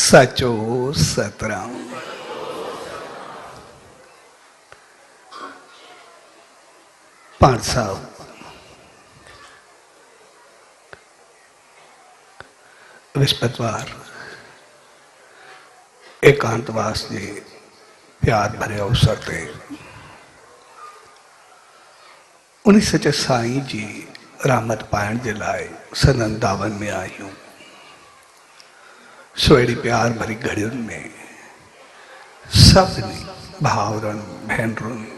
सचो सतराम। पांच साहब विस्पतवार एकांतवास जी प्यार भरे अवसर थे उन्हीं सचे साईं जी रहमत पाइण जे लाए सनंदावन में आयूं। सोड़ी प्यार भरी घड़ियुनि में सभिनी भाउरनि भेनरुनि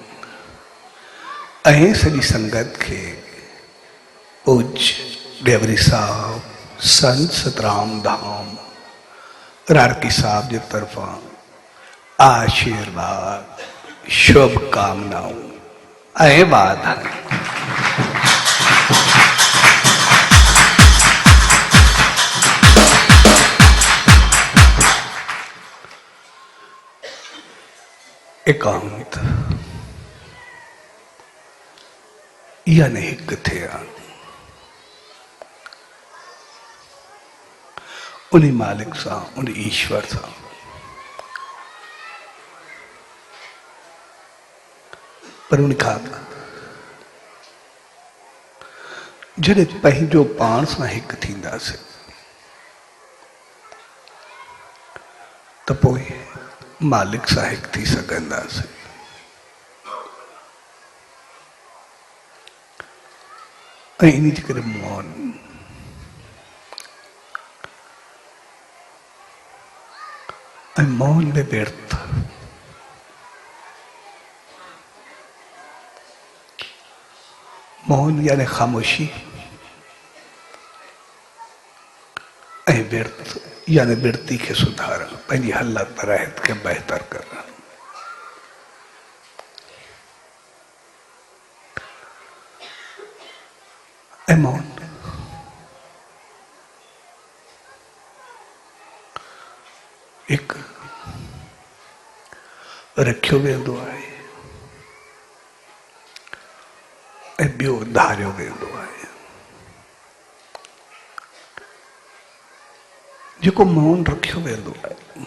ऐं सॼी संगत खे पूज्य डेवरी साहब संत सतराम धाम रारकी साहब जी तरफां आशीर्वाद शुभकामनाओं ऐं वाधायूं। एकांत यानी हिक थिया उन्हीं मालिक सां उन्हीं ईश्वर सां पर उनखां जॾहिं पंहिंजो पाण सां हिक थींदासीं त पोइ मालिक सां हिक थी सघंदासीं। ऐं इन जे करे मौन ऐं मौन में व्यर्थ मौन यानी खामोशी ऐं व्यर्थ यानी वृत्ति के सुधारण पंहिंजी हालत रहत के बेहतर करण। ऐं मौन एक रखियो वेंदो आहे ऐं ॿियो धारियो वेंदो आहे। जेको मौन रखियो वेंदो आहे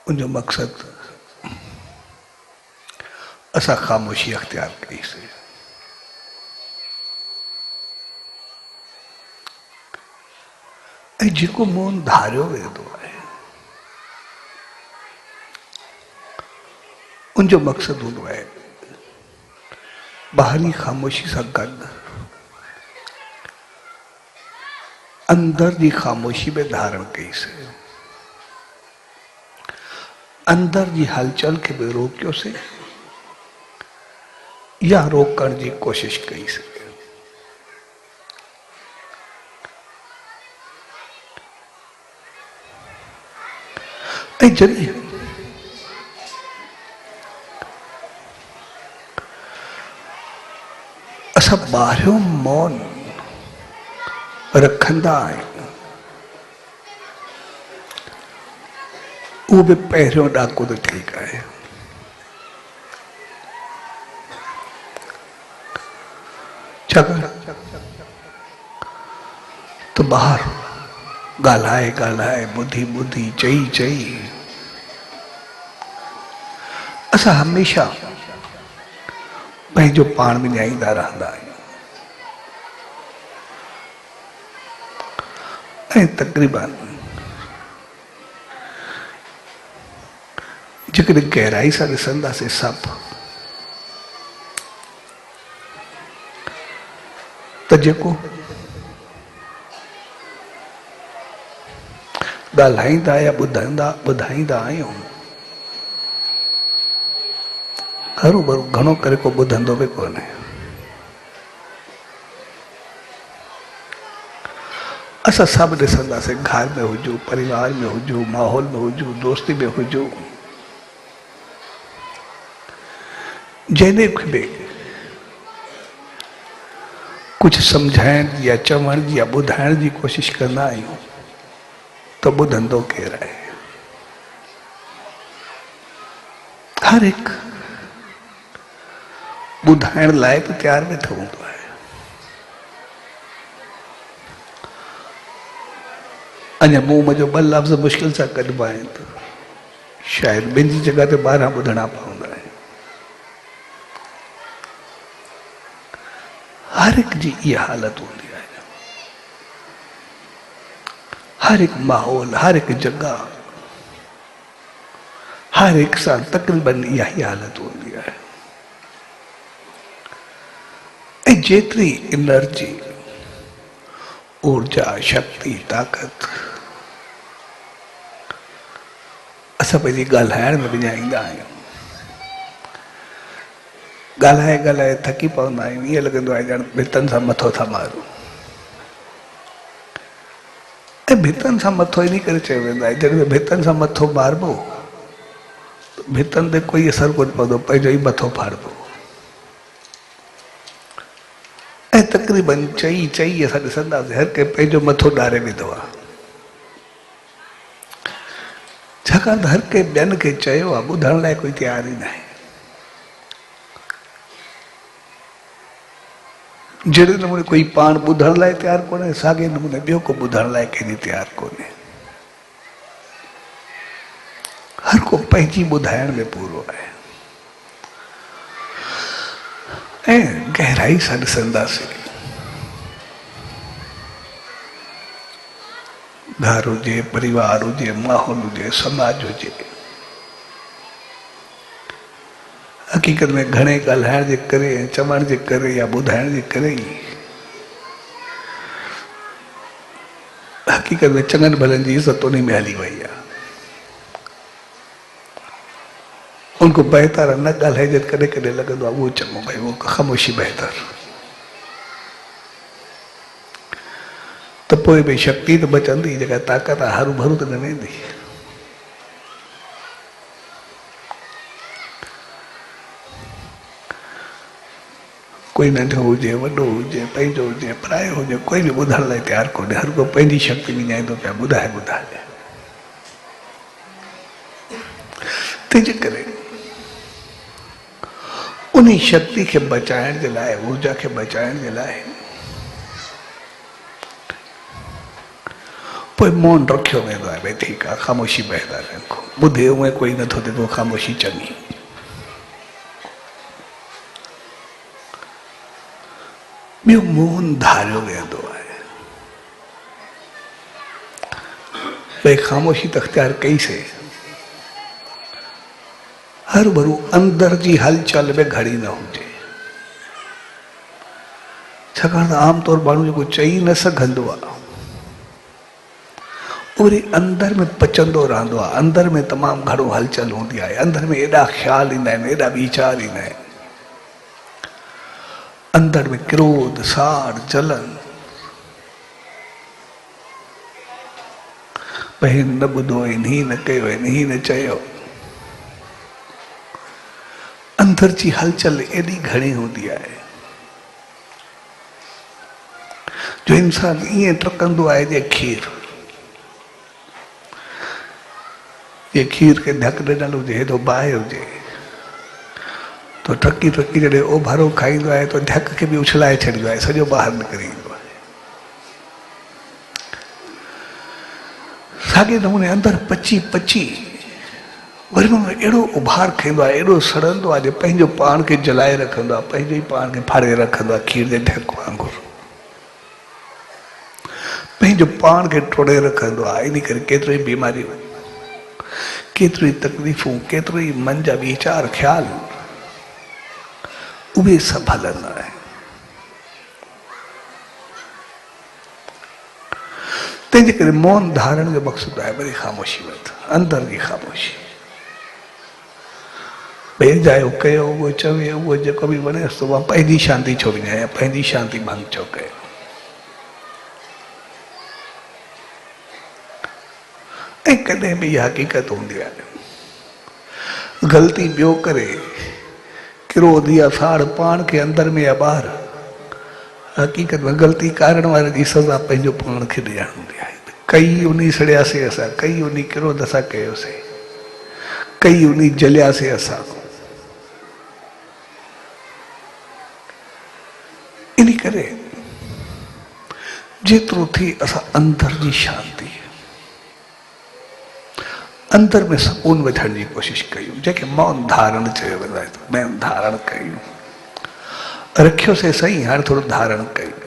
उनजो मक़सद असां ख़ामोशी अख्तियार कईसीं। ऐं जेको मौन धारियो वेंदो आहे उनजो मक़सद हूंदो आहे ॿाहिरी ख़ामोशी सां गॾु अंदर जी ख़ामोशी में धारण कईसीं, अंदर जी हलचल के भी रोकियोसीं या रोकण जी कोशिश कईसीं। ऐं जॾहिं असां ॿाहिरियों मौन रखंदा आहियूं उहो बि पहिरियों ॾाको त ठीकु आहे। छाकाणि त ॿाहिरि ॻाल्हाए ॻाल्हाए ॿुधी ॿुधी चई चई असां हमेशह पंहिंजो पाण विञाईंदा रहंदा आहियूं ऐं तक़रीबन जेकॾहिं गहराई सां ॾिसंदासीं सभु त जेको ॻाल्हाईंदा या ॿुधाईंदा आहियूं हरू घणो करे को ॿुधंदो बि कोन्हे। असां सभु ॾिसंदासीं घर में हुजूं परिवार में हुजूं माहौल में हुजूं दोस्ती में हुजूं जंहिं खे बि कुझु सम्झाइण या चवण जी या ॿुधाइण जी कोशिश कंदा आहियूं त ॿुधंदो केरु आहे। हर हिकु ॿुधाइण लाइ बि तयारु वेठो हूंदो आहे। अञा मुंह में जो ॿ लफ़्ज़ मुश्किल सां कढिबा आहिनि त शायदि ॿिनि जी जॻह ते 12 ॿुधणा पवंदा आहिनि। हर एक जी इहा हालत हूंदी आहे। हर एक माहौल, हर एक जगह, हर एक सां तक़रीबन इहा ही हालत हूंदी आहे। ऐं जेतिरी एनर्जी, ऊर्जा, शक्ति, ताक़त असां पंहिंजी ॻाल्हाइण में विञाईंदा आहियूं, ॻाल्हाए ॻाल्हाए थकी पवंदा आहियूं, ईअं लॻंदो आहे ॼण भितनि सां मथो था मारूं। ऐं भितनि सां मथो इन करे चयो वेंदो आहे, जॾहिं भितनि सां मथो मारिबो त भितनि ते कोई असरु कोन पवंदो, पंहिंजो ई मथो फाड़बो। ऐं तक़रीबन चई असां ॾिसंदासीं हर कंहिं पंहिंजो मथो ॾारे विधो आहे, छाकाणि त हर कंहिं ॿियनि खे चयो आहे, ॿुधण लाइ कोई तयारु ई न आहे। जहिड़े नमूने कोई पाण ॿुधण लाइ तयारु कोन्हे, साॻे नमूने ॿियो को ॿुधण लाइ कंहिंजी तयारु कोन्हे। हर को पंहिंजी ॿुधाइण में पूरो आहे। ऐं गहराई सां ॾिसंदासीं, घर हुजे, परिवार हुजे, माहौल हुजे, समाज हुजे, हक़ीक़त में घणे ॻाल्हाइण जे करे, चवण जे करे या ॿुधाइण जे करे ई हक़ीक़त में चङनि भलनि जी इज़त उन में हली वई आहे। उनको बहितर न ॻाल्हाइजे, कॾहिं कॾहिं लॻंदो आहे उहो चङो, भई उहो ख़ामोशी बहितर। त पोइ भई शक्ति त बचंदी, जेका ताक़त आहे हरू भरू त न वेंदी। कोई नंढो हुजे, वॾो हुजे, पंहिंजो हुजे, परायो हुजे, कोई बि ॿुधण लाइ तयारु कोन्हे। हर को पंहिंजी शक्ति विञाईंदो पिया, ॿुधाए तंहिंजे करे उन शक्ति खे बचाइण जे लाइ, ऊर्जा खे बचाइण जे लाइ पोइ मौन रखियो वेंदो आहे। भई ठीकु आहे, ख़ामोशी बहितर रखो, ॿुधे उहे कोई नथो थिए तो ख़ामोशी चङी। ॿियो मौन धारियो वेंदो आहे। भई ख़ामोशी त अख़्तियार कईसीं, हर भरू अंदर जी हलचल में घड़ी न हुजे। छाकाणि त आमतौर माण्हू जेको चई न सघंदो आहे, पूरी अंदर में पचंदो रहंदो आहे। अंदर में तमामु घणो हलचल हूंदी आहे, अंदर में एॾा ख़्याल ईंदा आहिनि, एॾा वीचार ईंदा आहिनि। अंदर में क्रोध, साड़, जलन, भई न ॿुधो आहिनि, ही न कयो आहिनि, ही न चयो। अंदर जी हलचल एॾी घणी हूंदी आहे जो इंसान ईअं टकंदो आहे जे खीर खे ढक ॾिनल हुजे, हेॾो बाहि हुजे, तो टकी टकी जॾहिं ओभारो खाईंदो आहे तो ढक खे बि उछलाए छॾींदो आहे, सॼो ॿाहिरि निकिरी ईंदो आहे। साॻे नमूने अंदरि पची वरी हुन अहिड़ो उभार खईंदो आहे, एॾो सड़ंदो आहे जो पंहिंजो पाण खे जलाए रखंदो आहे, पंहिंजो ई पाण खे फाड़े रखंदो आहे, खीर जे ढक वांगुरु पंहिंजो पाण खे टोड़े रखंदो आहे। इन करे केतिरी बीमारियूं, केतिरी तकलीफ़ूं, केतिरी मन जा वीचार, ख़्याल, उहे सभु हलंदा आहिनि। तंहिंजे करे मौन धारण जो मक़सदु आहे वरी ख़ामोशी वठ, अंदर जी ख़ामोशी। ॿिए जायो कयो, उहो चवे, उहो जेको बि वणेसि तो मां पंहिंजी शांती छो विञायां, पंहिंजी शांती भंग छो कयो। ऐं कॾहिं बि इहा हक़ीक़त हूंदी आहे, ग़लती ॿियो करे, क्रोध या साड़ पाण खे अंदर में या ॿाहिरि, हक़ीक़त में ग़लती करण वारे जी सज़ा पंहिंजो पाण खे ॾियण हूंदी आहे। कई उन सड़ियासीं असां, कई उन क्रोध असां कयोसीं, कई उन जलियासीं असां। इन करे जेतिरो थी असां अंदर जी शांती, अंदर में सुकून वठण जी कोशिश कयूं, जंहिंखे मौन धारण चयो वेंदो आहे। मौन धारण कयूं, रखियोसीं सही, हाणे थोरो धारण कयूं।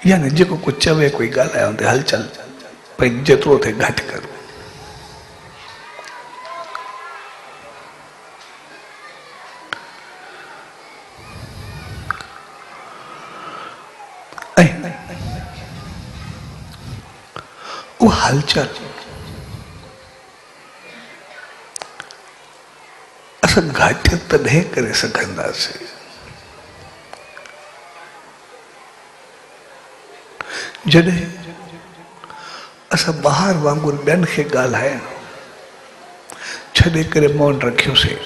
यानी जेको कुझु चवे, कोई ॻाल्हाए हुते हलचल, भई जेतिरो थिए घटि करो। वो हलचल असां घटि तॾहिं करे सघंदासीं जॾहिं असां ॿाहिरि वांगुरु ॿियनि खे ॻाल्हाइण छॾे करे मौन रखियोसीं,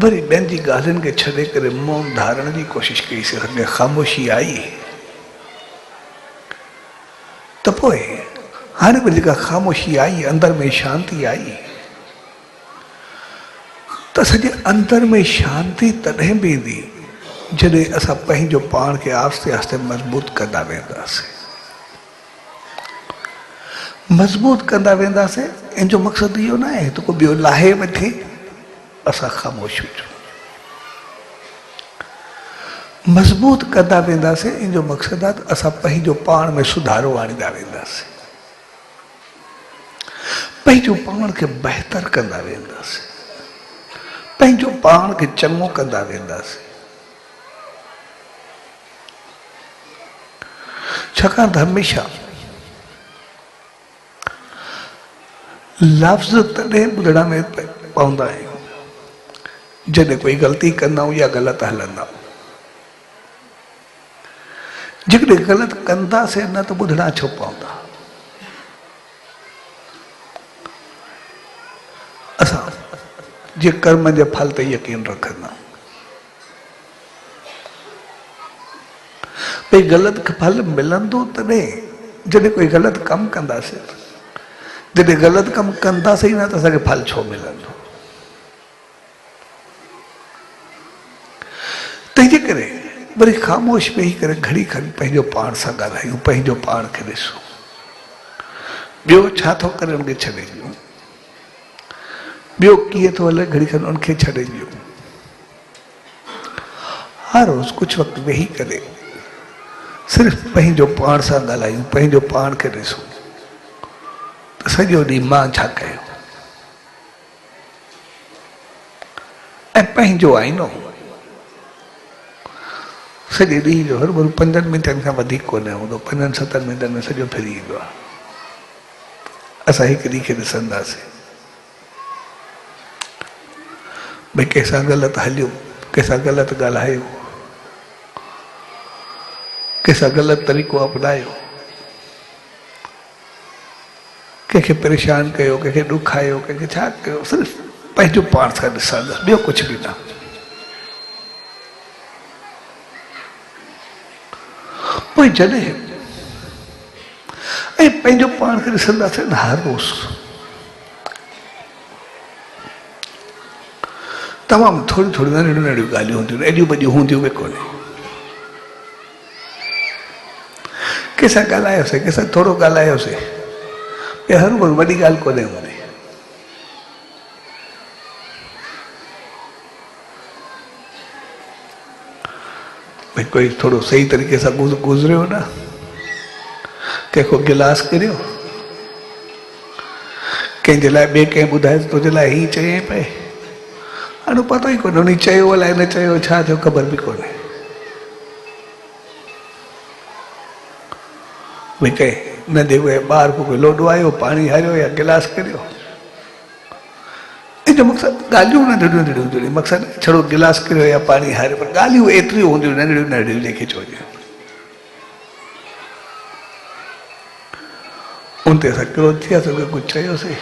वरी ॿियनि जी ॻाल्हियुनि खे छॾे करे मौन धारण जी कोशिश कईसीं, असांखे ख़ामोशी आई, त पोइ हाणे वरी जेका ख़ामोशी आई, अंदर में शांती आई, त असांजे अंदर में शांति तॾहिं बि ईंदी जॾहिं असां पंहिंजो पाण खे आस्ते आस्ते मज़बूत कंदा वेंदासीं। मज़बूत कंदा वेंदासीं, इन जो मक़सदु इहो न आहे त को ॿियो लाहे वठे, असां ख़ामोश हुजूं। मज़बूत कंदा वेंदासीं, इन जो मक़सदु आहे त असां पंहिंजो पाण में सुधारो आणींदा वेंदासीं, पंहिंजो पाण खे बहितर कंदा वेंदासीं, पंहिंजो पाण खे चङो कंदा वेंदासीं। छाकाणि त हमेशह लफ़्ज़ तॾहिं ॿुधण में पवंदा आहियूं जॾहिं कोई ग़लती कंदा आहियूं या ग़लति हलंदा आहियूं। जेकॾहिं ग़लति कंदासीं न त ॿुधणा छो पवंदा। असां जे कर्म जे फल ते यकीन रखंदा आहियूं, भई ग़लति फल मिलंदो तॾहिं जॾहिं कोई ग़लति कमु कंदासीं, जॾहिं ग़लति कमु कंदासीं न त असांखे फल छो मिलंदो। तंहिंजे करे वरी ख़ामोश वेही करे घड़ी खनि पंहिंजो पाण सां ॻाल्हायूं, पंहिंजो पाण खे ॾिसूं, ॿियो छा थो करे उनखे छॾे ॾियूं, ॿियो कीअं थो हले घड़ी खनि उनखे छॾे ॾियूं। हर रोज़ कुझु वक़्तु वेही करे सिर्फ़ु पंहिंजो पाण सां ॻाल्हायूं, पंहिंजो पाण खे ॾिसूं त सॼो ॾींहुं मां छा कयो, ऐं पंहिंजो आईनो सॼे ॾींहं जो हर 5 मिंटनि खां वधीक कोन हूंदो, 5-7 मिंटनि में सॼो फिरी ईंदो आहे। असां हिकु ॾींहं खे ॾिसंदासीं, भई कंहिंसां ग़लति हलियो, कंहिंसां ग़लति ॻाल्हायो, कंहिंसां ग़लति तरीक़ो अपनायो, कंहिंखे परेशान कयो, कंहिंखे ॾुखायो, कंहिंखे छा कयो, सिर्फ़ु पंहिंजो पाण सां ॾिसंदा, ॿियो कुझु बि न। पोइ जॾहिं ऐं पंहिंजो पाण खे ॾिसंदासीं न हर रोज़, तमामु थोरी थोरी नंढियूं नंढियूं ॻाल्हियूं हूंदियूं, एॾियूं वॾियूं हूंदियूं बि कोन्हे। कंहिंसां ॻाल्हायोसीं, कंहिंसां थोरो ॻाल्हायोसीं, हर रोज़ वॾी ॻाल्हि कोन्हे हूंदी। भई कोई थोरो सही तरीक़े सां गुज़रियो न, कंहिंखो गिलास किरियो, कंहिंजे लाइ ॿिए कंहिं ॿुधाए तुंहिंजे लाइ हीअ चयईं पए, हाणे पतो ई कोन्हे उन चयो अलाए न चयो, छा थियो ख़बर बि कोन्हे। भई कंहिं नंढे ॿार को कोई लोॾो आयो, पाणी हारियो या गिलास किरियो, इन जो मक़सदु ॻाल्हियूं नंढियूं नंढियूं हूंदियूं, मक़सदु छड़ो गिलास किरियो या पाणी हारियो, पर ॻाल्हियूं एतिरियूं हूंदियूं नंढियूं नंढियूं जेके चवंदियूं। उन ते असां क्रोध थी वियासीं, कुझु चयोसीं,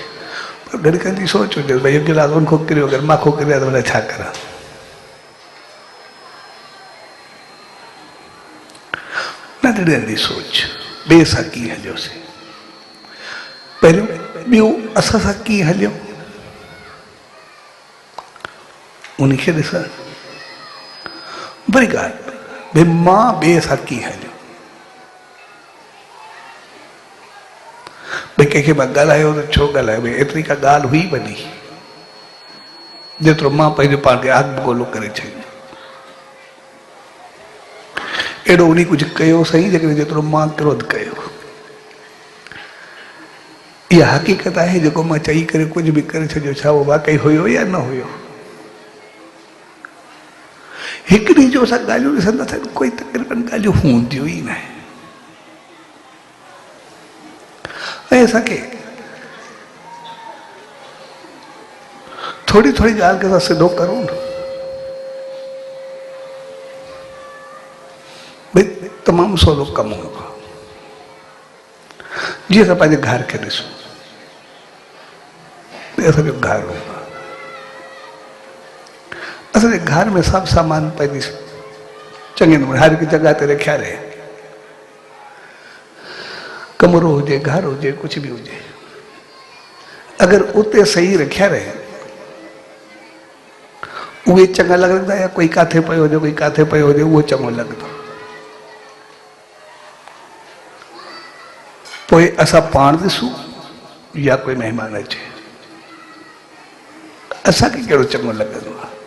पर घड़ी खनि सोच वठे भई इहो गिलास उनखो किरियो, अगरि मांखो किरियो त भला छा करां। नंढड़ी नंढड़ी सोच, ॿिए सां कीअं हलियोसीं, पहिरियों ॿियो असां सां कीअं हलियो उनखे ॾिसणु, बड़ी गाल भई मां ॿिए सां कीअं हलियो, भई कंहिंखे मां ॻाल्हायो त छो ॻाल्हायो, भई एतिरी का ॻाल्हि हुई वॾी जेतिरो मां पंहिंजे पाण खे आग गोलो करे छॾियो। एॾो उन कुझु कयो सही जेकॾहिं जेतिरो मां क्रोध कयो। इहा हक़ीक़त आहे जेको मां चई करे कुझु बि करे छॾियो, छा उहो वाकई हुयो या न हुयो। हिकिड़ी जो असां ॻाल्हियूं ॾिसंदासीं कोई तक़रीबन ॻाल्हियूं हूंदियूं ई न। ऐं असांखे थोड़ी थोड़ी ॻाल्हि खे असां सिधो करूं न, भई तमामु सवलो कमु हूंदो आहे। जीअं असां पंहिंजे घर खे ॾिसूं, असांजो घर हूंदो आहे, असांजे घर में सभु सामान पंहिंजी चङे नमूने हर हिकु जॻह ते रखिया रहे, कमरो हुजे घर हुजे कुझु बि हुजे, अगरि उते सही रखिया रहे उहे चङा लॻंदा, या कोई काथे पियो हुजे कोई काथे पियो हुजे उहो चङो लॻंदो। पोइ असां पाण ॾिसूं या कोई महिमान अचे, असांखे कहिड़ो चङो लॻंदो आहे।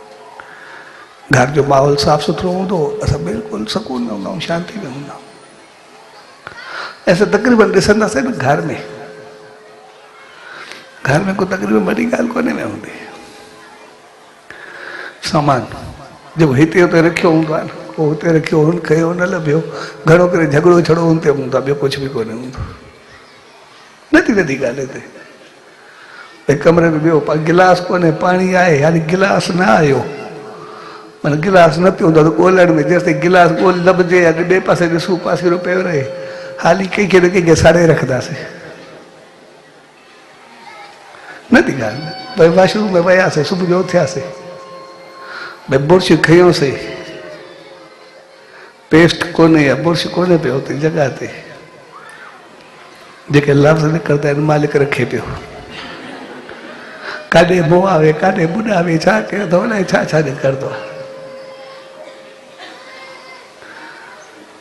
घर जो माहौल साफ़ सुथरो हूंदो, असां बिल्कुलु सुकून में हूंदा आहियूं, शांति में हूंदा आहियूं। ऐसा तक़रीबन ॾिसंदासीं न घर में को तक़रीबन वॾी ॻाल्हि कोन्हे में हूंदी। सामान जेको हिते हुते रखियो हूंदो आहे न, उहो हुते रखियो हुन कयो न लभियो, घणो करे झगड़ो छड़ो हुन ते हूंदो आहे, ॿियो कुझु बि कोन्हे हूंदो। नथी ॻाल्हि हिते भई कमरे में ॿियो गिलास कोन्हे, पाणी आहे यानी गिलास न आयो, माना गिलास न पियो हूंदो त ॻोल्हण में जेसि ताईं गिलास ॻोल्ह लभिजे या ॿिए पासे ॾिसूं पासीरो पियो रहे, हाली कंहिंखे न कंहिंखे साड़े रखंदासीं। नथी ॻाल्हि भई वॉशरूम में वियासीं, सुबुह जो उथियासीं, भई बुर्श खयोसीं, पेस्ट कोन्हे या बुर्श कोन्हे पियो हुते जॻह ते, जेके लफ़्ज़ निकिरंदा आहिनि मालिक रखे पियो, काॾे मुंहुं आवे काॾे ॿुॾावे, छा कयो त अलाए छा छा निकिरंदो आहे।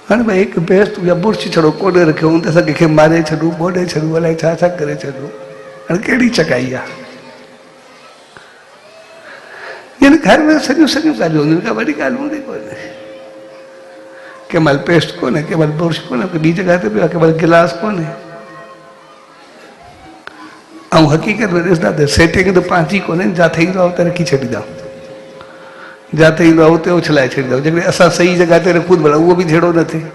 हाणे भई हिकु पेस्ट या बुर्श छड़ो कोन्हे रखियो हूंदो, असां कंहिंखे मारे छॾूं ॿोॾे छॾूं अलाए छा छा करे छॾूं, हाणे कहिड़ी चकाई आहे। यानी घर में सॼियूं ॻाल्हियूं हूंदियूं, का वॾी ॻाल्हि हूंदी कोन्हे। कंहिं महिल पेस्ट कोन्हे, कंहिं महिल बुर्श कोन्हे, ॿी जॻह ते पियो आहे, कंहिं महिल गिलास कोन्हे। ऐं हक़ीक़त में ॾिसंदा त सेटिंग त पंहिंजी कोन्हे, जिथे ईंदो आहे उते रखी छॾींदा, जिथे ईंदो आहे उते उछलाए छॾींदा, जेकॾहिं असां सही जॻह ते रखूं भला उहो बि जहिड़ो न थिए।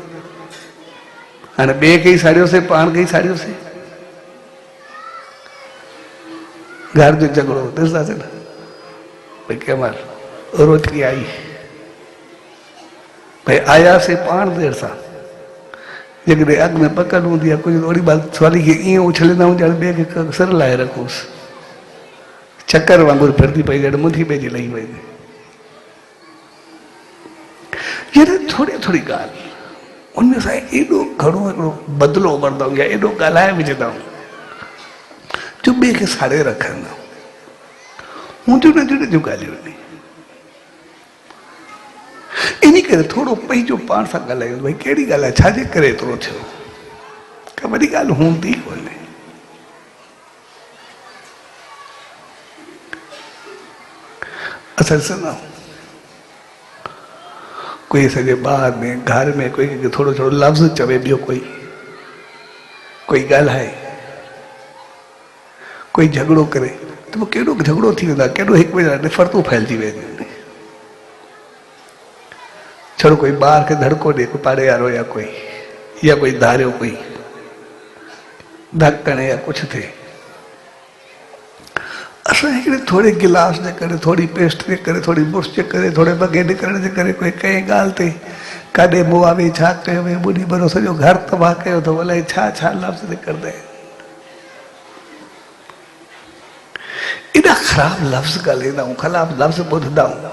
हाणे ॿिए खे ई साड़ियोसीं, पाण खे ई साड़ियोसीं। घर जो झगड़ो ॾिसंदासीं न, भई कंहिं महिल रोटी आई, भई आयासीं पाण देर सां, जेकॾहिं अॻु में पकड़ हूंदी आहे कुझु, ओड़ी महिल सवाली खे ईअं उछलींदा आहियूं ॼण ॿिए खे सिर लाहे रखूंसि, चकर वांगुरु फिरंदी पई ॼण मुंधी पंहिंजी लही वई। यानी थोरी थोरी ॻाल्हि उनमें असां एॾो घणो हिकिड़ो बदिलो उभरंदा आहियूं या एॾो ॻाल्हाए विझंदा आहियूं जो ॿिए खे साड़े रखंदा आहियूं। हूंदियूं नंढियूं ॻाल्हियूं आहिनि। इन करे थोरो पंहिंजो पाण सां ॻाल्हायूं, भई कहिड़ी ॻाल्हि आहे, छाजे करे एतिरो थियो, का वॾी ॻाल्हि हूंदी कोन्हे। असां ॾिसंदा आहियूं कोई सॼे ॿार में घर में कोई थोरो थोरो लफ़्ज़ चवे, ॿियो कोई ॻाल्हाए, कोई झगड़ो करे, त पोइ केॾो झगड़ो थी वेंदो आहे, केॾो हिकु ॿिए सां नफ़रतूं फैलिजी वेंदियूं आहिनि। छड़ो कोई ॿार खे धड़को ॾे, कोई पाड़े वारो या कोई धारियो कोई धक हणे या कुझु थिए, असां हिकिड़े थोरे गिलास जे करे, थोरी पेस्ट जे करे, थोरी बुर्श जे करे, थोरे बगे निकिरण जे करे, कोई कंहिं ॻाल्हि ते काॾे मुंहुं आवे, छा कयो वे, ॿुॾी भरो सॼो घर तबाह कयो अथव, अलाए छा छा लफ़्ज़ निकिरंदा आहिनि। एॾा ख़राब लफ़्ज़ ॻाल्हाईंदा आहियूं, ख़राब लफ़्ज़ ॿुधंदा आहियूं,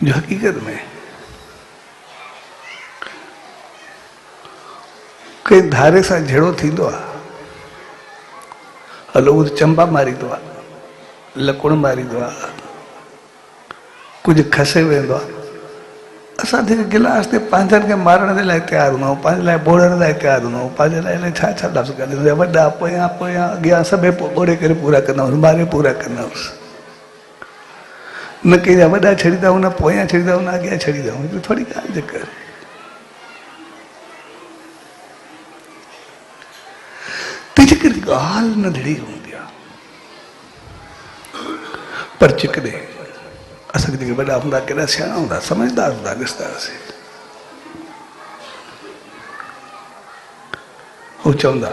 जो हक़ीक़त में कंहिं धारे सां जहिड़ो थींदो आहे, हलो उहो चंबा मारींदो आहे, लकुण मारींदो आहे, कुछ खसे वेंदो आहे। असां जेके गिलास ते पंहिंजनि खे मारण जे लाइ तयारु हूंदा आहियूं, पंहिंजे लाइ बोड़ण लाइ तयारु हूंदा आहियूं, पंहिंजे लाइ छा छा लफ़्ज़ कढंदा, वॾा पोयां पोयां अॻियां सभई ॿोड़े करे पूरा कंदा आहियूं, मारे पूरा कंदा आहियूं। न कंहिंजा वॾा छॾींदा आहियूं, न पोयां छॾींदा आहियूं, न अॻियां छॾींदा आहियूं। थोरी ॻाल्हि जे कर तुंहिंजी हिकिड़ी ॻाल्हि नंढड़ी हूंदी आहे, पर चिकने असां जेके वॾा हूंदा, केॾा सियाणा हूंदा, समझदार हूंदा, ॾिसंदा हुआसीं। हू चवंदा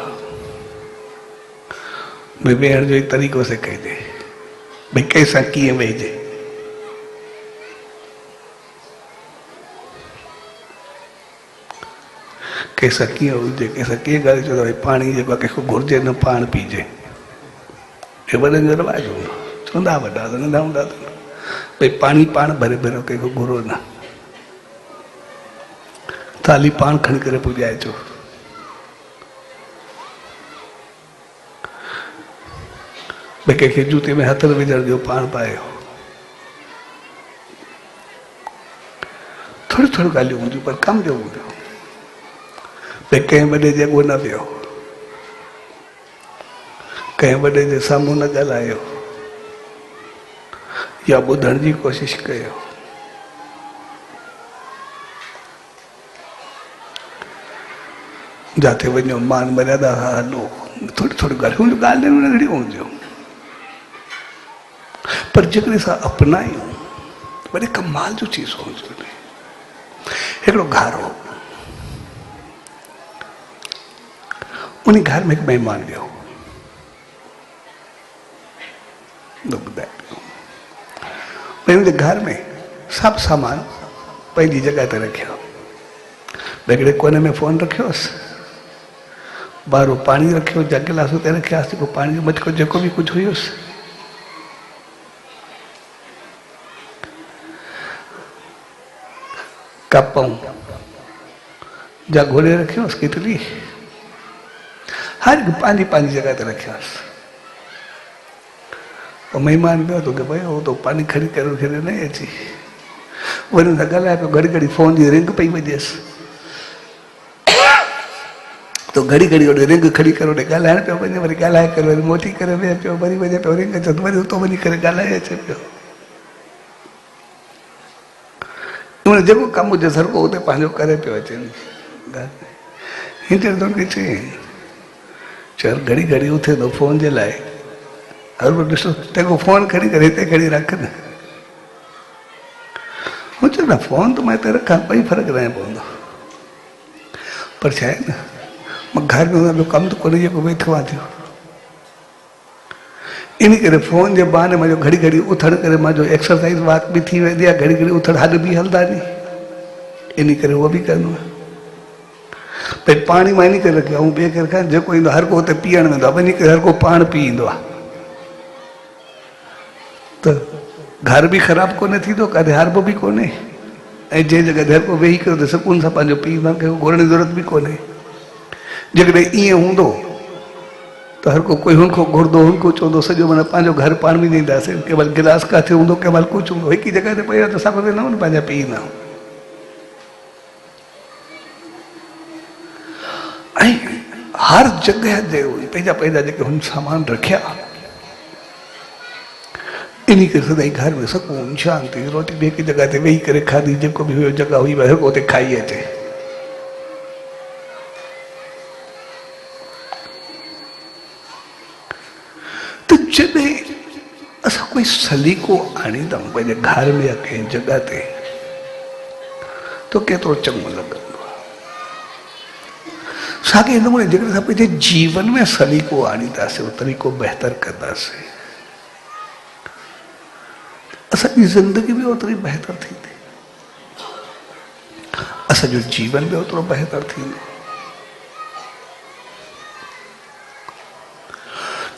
भई वेहण जो हिकु तरीक़ो सेखारिजे, भई कंहिंसां कीअं वेहिजे। कंहिंसां कीअं हुजे, कंहिंसां कीअं ॻाल्हि चवंदा भई पाणी जेको आहे कंहिंखां घुरिजे न, पाण पीजे। हे वॾनि जो रवाजु हूंदो, चवंदा वॾा त नंढा हूंदा भई पाणी पाण भरे भरियो, कंहिंखां घुरो न, थाली पाण खणी करे पुॼाइजो। भई कंहिंखे जूते में हथ न विझण ॾियो, पाण पायो। थोरी थोरी ॻाल्हियूं हूंदियूं, पर कम जो हूंदो। भई कंहिं वॾे जे अॻो न वियो, कंहिं वॾे जे साम्हूं न ॻाल्हायो, या ॿुधण जी कोशिशि कयो। जिथे वञो मान मर्यादा सां हलो, थोरी थोरी ॻाल्हियूं, ॻाल्हियूं नंढड़ियूं हूंदियूं, पर जेकॾहिं असां अपनायूं वॾे कमाल जो चीज़ हूंदियूं। हिकिड़ो घर हो, उन घर में हिकु महिमान वियो, भई उनजे घर में सभु सामान पंहिंजी जॻह ते रखियो। हिकिड़े कोने में फोन रखियोसि, ॿाहिरो पाणी रखियो, जा गिलास उते रखियासीं, जेको पाणी जो मटको जेको बि कुझु हुयुसि। कप जा घोड़े रखियोसि, किटली हर पंहिंजी पंहिंजी जॻह ते रखियोसि। पोइ महिमान पियो तो भई हो तो पानी खणी करे खे न अची, वरी हुन ॻाल्हाए पियो, घड़ी घड़ी फोन जी रिंग पई वॼेसि, तो घड़ी घड़ी होॾे रिंग खणी करे होॾे ॻाल्हाइण पियो वञे, वरी ॻाल्हाए करे वरी मोटी करे वेह पियो, वरी वञे पियो रिंग अचे, वरी उतो वञी करे ॻाल्हाए अचे पियो। उन जेको कमु हुजे हर को उते पंहिंजो करे पियो अचे। हिन चवंदो हुनखे चल घड़ी घड़ी उथे थो फोन जे लाइ, हर को ॾिसो तेको फोन खणी करे हिते खणी रख न। हू चवंदा फोन तो मैं हिते रखां, कोई फ़र्क़ु न पवंदो, पर छा आहे न मां घर में हुन कमु त कोन्हे जेको वेठो आहे थियो। इन करे फोन जे बहाने मुंहिंजो घड़ी घड़ी उथण करे मुंहिंजो एक्सरसाइज़ वाक बि थी वेंदी आहे, घड़ी घड़ी उथण हॾ बि हलंदा नी, इन करे उहो बि कंदो आहे। भई पाणी मां इन करे रखियो, ऐं ॿिए खे रखां, जेको ईंदो हर को हुते पीअण वेंदो आहे, वञी करे हर को पाण पी ईंदो आहे, त घर बि ख़राबु कोन्हे थींदो, काॾे हारबो बि कोन्हे, ऐं जंहिं जॻह ते हर को वेही करे सुकून सां पंहिंजो पी ईंदो, कंहिंखे घुरण जी ज़रूरत बि कोन्हे। जेकॾहिं ईअं हूंदो त हर को कोई हुनखो घुरंदो, हुनखो चवंदो, सॼो माना पंहिंजो घर पाण में ॾींदासीं, कंहिं महिल गिलास किथे हूंदो, कंहिं महिल कुझु हूंदो, हिकु ई जॻह ते पई आहे त सभु वेंदा आहियूं पंहिंजा पी ईंदा आहियूं। ऐं हर जॻह ते पंहिंजा पंहिंजा जेके हुन सामान रखिया, इन करे सदाईं घर में सुकून शांति, रोटी बि हिकु जॻह ते वेही करे खाधी, जेको बि हुयो जॻह हुई हर को हुते खाई अचे। त जॾहिं असां कोई सलीक़ो आणींदा आहियूं पंहिंजे घर में या कंहिं जॻह ते, तो केतिरो चङो लॻंदो आहे। साॻे नमूने जेकॾहिं असां पंहिंजे जीवन में सलीक़ो आणींदासीं, उहो तरीक़ो बहितर कंदासीं, असांजी ज़िंदगी बि ओतिरी बहितर थींदी, असांजो जीवन बि ओतिरो बहितर थींदो।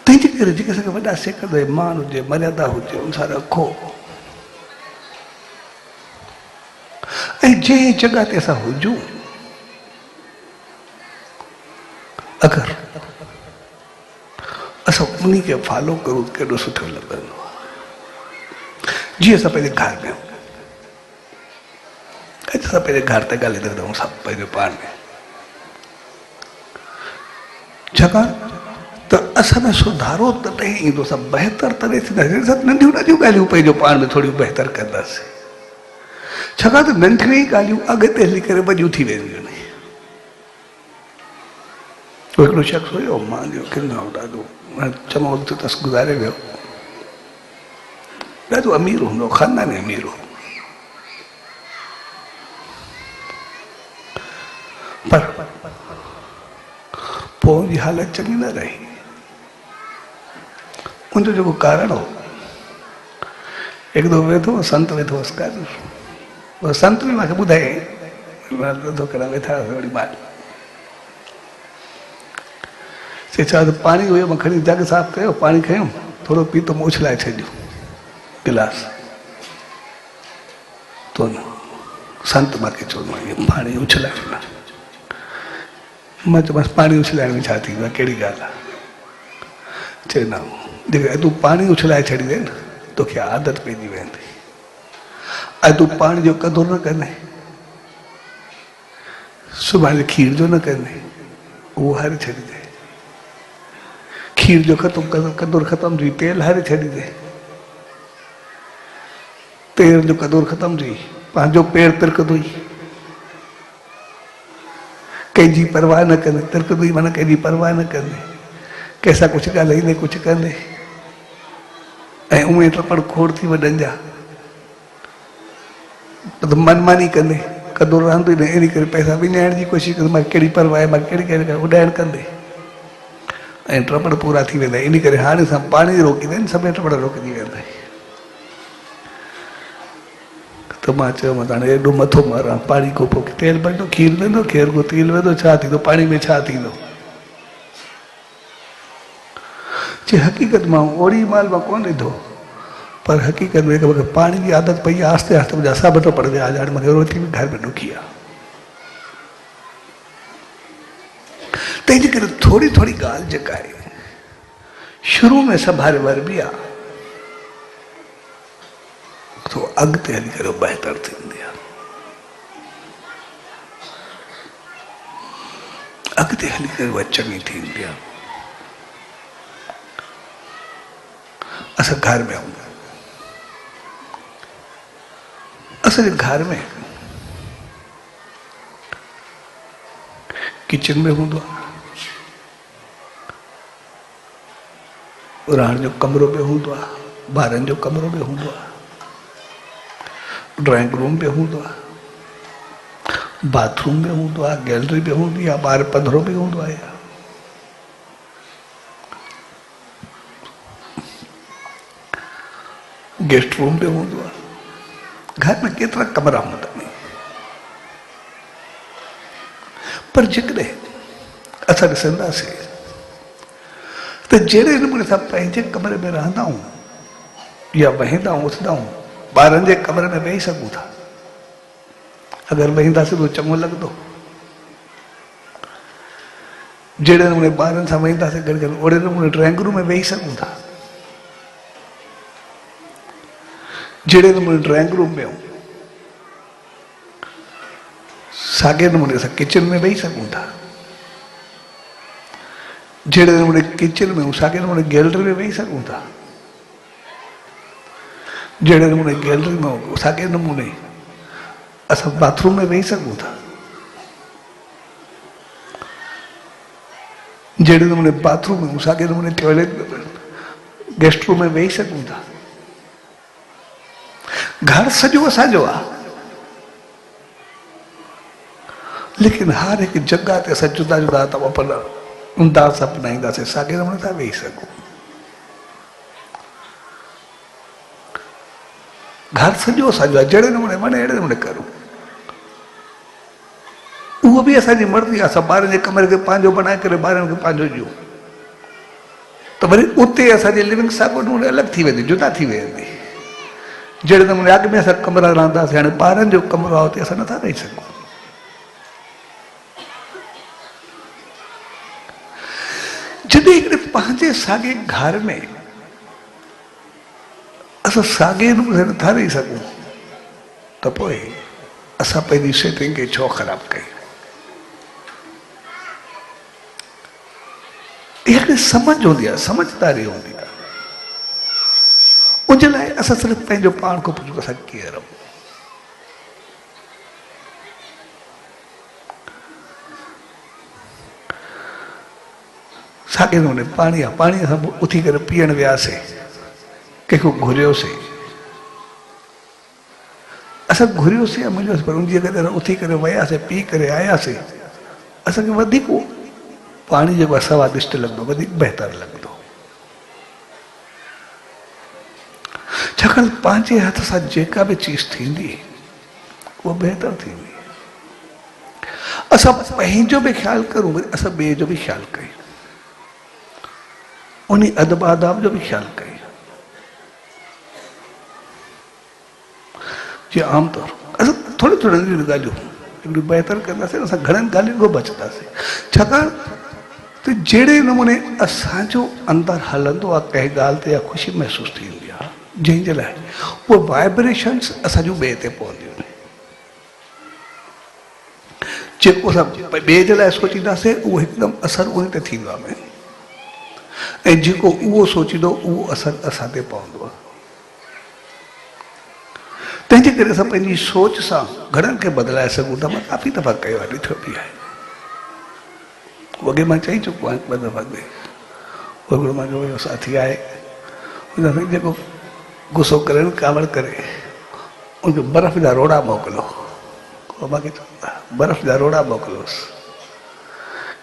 तंहिंजे करे जेके असांखे वॾा सेखारींदा, मान हुजे, मर्यादा हुजे, उन सां रखो। ऐं जंहिं जॻह ते असां हुजूं, अगरि असां उन खे फॉलो करूं, केॾो सुठो लॻंदो। जीअं असां पंहिंजे घर में सब पंहिंजे घर ते ॻाल्हाए रखंदा सब पंहिंजे पाण में। छाकाणि त असां में सुधारो तॾहिं ईंदो, सभु बहितर तॾहिं थींदासीं सभु नंढियूं नंढियूं ॻाल्हियूं पंहिंजो पाण में थोड़ियूं बहितर कंदासीं। छाकाणि त नंढियूं ई ॻाल्हियूं अॻिते हली करे वॾियूं थी वेंदियूं आहिनि। हिकिड़ो शख़्स हुयो, मां जो किनो ॾाढो चङो वक़्तु तस गुज़ारे वियो, ॾाढो अमीर हूंदो, ख़ानदानी अमीर हो, पर पोइ उनजी हालत चङी न रही। उनजो जेको कारण हो, हिकु दफ़ो वेठो संत वेठो हुअसि काॾे, संत बि मूंखे ॿुधाए करण वेठा वरी मां चए छा त पाणी हुयो, मां खणी जग साफ़ कयो, पाणी खयूं, थोरो पीतो मूं उछलाए छॾियो गिलास तो न संत मूंखे चवंदो आहे पाणी उछलाए न। मां चयोमांसि पाणी उछलाइण में छा थींदो आहे, कहिड़ी ॻाल्हि आहे? चए न जेके तूं पाणी उछलाए छॾींदे न तोखे आदत पइजी वेंदी, अॼु तूं पाणी जो क़दुरु न कंदे, सुभाणे खीर जो न कंदे, उहो हारे छॾींदे, खीर जो क़दुरु ख़तम थी तेल हारे छॾींदे, तेल जो क़दुरु ख़तम थी पंहिंजो पेर तिरकंदो ई, कंहिंजी परवाह न कंदे, तिरकंदो ई माना कंहिंजी परवाह न कंदे, कंहिंसां कुझु ॻाल्हाईंदे कुझु कंदे, ऐं उहे टपड़ खोड़ थी वॾनि जा मनमानी कंदे, क़दुरु रहंदो ई न, इन करे पैसा विञाइण जी कोशिशि कंदे, मां कहिड़ी परवाह आहे, मां कहिड़ी कहिड़ी उॾाइण कंदे, ऐं टपड़ पूरा थी वेंदा। इन करे हाणे असां पाणी रोकींदा आहिनि, सभई टपड़ रोकिजी वेंदा। त मां चयोमांसि हाणे एॾो मथो मारां, पाणी को पोइ तेल वेंदो, खीर वेंदो, खीर को तेल वेंदो, छा थींदो, पाणी में छा थींदो? चए हक़ीक़त मां ओड़ी महिल मां कोन ॾिठो, पर हक़ीक़त में मूंखे पाणी जी आदत पई आहे, आस्ते आस्ते मुंहिंजा सभु टपड़ विया, हाणे मूंखे रोटी बि घर में ॾुखी आहे। तंहिंजे करे थोरी थोरी ॻाल्हि जेका आहे शुरू में संभाले वरबी आहे, तो अॻिते हली करे बहितर थींदी आहे, अॻिते हली करे उहा चङी थींदी आहे। असां घर में आहियूं, असांजे घर में किचन में हूंदो आहे, रहण जो कमरो बि हूंदो आहे, ॿारनि जो कमरो बि हूंदो आहे, ड्राइंग रूम बि हूंदो आहे, बाथरूम बि हूंदो आहे, गैलरी बि हूंदी आहे, ॿाहिरि पधरो बि हूंदो आहे, गेस्ट रूम बि हूंदो आहे। घर में केतिरा कमरा हूंदा आहिनि, पर जेकॾहिं असां ॾिसंदासीं त जहिड़े नमूने असां पंहिंजे कमरे में रहंदा आहियूं या वेहंदा आहियूं उथंदा आहियूं, ॿारनि जे कमरे में वेही सघूं था, अगरि वेहींदासीं त चङो लॻंदो। जहिड़े नमूने ॿारनि सां वेहींदासीं गॾु गॾु, ओड़े नमूने ड्राइंग रूम में वेही सघूं था, जहिड़े नमूने ड्राइंग रूम में साॻे नमूने असां किचन में वेही सघूं था, जहिड़े नमूने किचन में साॻे नमूने गैलरी में वेही सघूं था, जहिड़े नमूने गैलरी में साॻे नमूने असां बाथरूम में वेही सघूं था, जहिड़े नमूने बाथरूम में साॻे नमूने टॉयलेट में गेस्ट रूम में वेही सघूं था। घर सॼो असांजो आहे, लेकिन हर हिकु जॻह ते असां जुदा जुदा अंदाज़ अपनाईंदासीं, साॻे नमूने था वेही सघूं। घर सॼो असांजो आहे, जहिड़े नमूने वणे अहिड़े नमूने करूं, उहो बि असांजी मर्ज़ी आहे। असां ॿारनि जे कमरे खे पंहिंजो बनाए करे ॿारनि खे पंहिंजो ॾियूं त वरी उते असांजी लिविंग साॻो नमूने अलॻि थी वेंदी, जुदा थी वेंदी। जहिड़े नमूने अॻु में असां कमरा रहंदासीं, हाणे ॿारनि जो कमरो आहे, उते असां नथा रही सघूं। जॾहिं हिकिड़े पंहिंजे साॻे घर में असां साॻे नमूने नथा रही सघूं त पोइ असां पंहिंजी सेटिंग खे छो ख़राब कई? इहा समझ हूंदी आहे, समझदारी हूंदी आहे। उनजे लाइ असां सिर्फ़ु पंहिंजो पाण खां पुछूं असां कीअं रहूं। साॻे नमूने पाणी आहे, पाणी असां उथी करे पीअण वियासीं, कंहिंखो घुरियोसीं, असां घुरियोसीं या मिलियोसीं, पर उनजी जॻह ते उथी करे वियासीं, पी करे आयासीं, असांखे वधीक पाणी जेको आहे स्वादिष्ट लॻंदो, वधीक बहितर लॻंदो। छाकाणि पंहिंजे हथ सां जेका बि चीज़ थींदी उहा बहितर थींदी। असां पंहिंजो बि ख़्यालु करूं, वरी असां ॿिए जो बि ख़्यालु कयूं, उन अदब आदाब जो बि ख़्यालु कयूं। जीअं आमतौर असां थोरी थोरी ॻाल्हियूं हिकिड़ी बहितर कंदासीं, असां घणनि ॻाल्हियुनि खां बचंदासीं। छाकाणि त जहिड़े नमूने असांजो अंदरि हलंदो आहे कंहिं ॻाल्हि ते या ख़ुशी महसूसु थींदी आहे, जंहिंजे लाइ उहे वाइब्रेशन्स असांजूं ॿिए ते पवंदियूं आहिनि। जेको असां ॿिए जे लाइ सोचींदासीं उहो हिकदमि असरु उन ते थींदो आहे, ऐं जेको उहो सोचींदो उहो असरु असां ते पवंदो आहे। तंहिंजे करे असां पंहिंजी सोच सां घणनि खे बदिलाए सघूं था। मां काफ़ी दफ़ा कयो आहे, ॾिठो बि आहे। वॻे मां चई चुको आहियां ॿ दफ़ा ते, वॻो मुंहिंजो साथी आहे, हुन जेको गुस्सो करे कावड़ करे उनखे बर्फ़ जा रोड़ा मोकिलियो, उहो मूंखे चवंदा बर्फ़ जा रोड़ा मोकिलियोसि,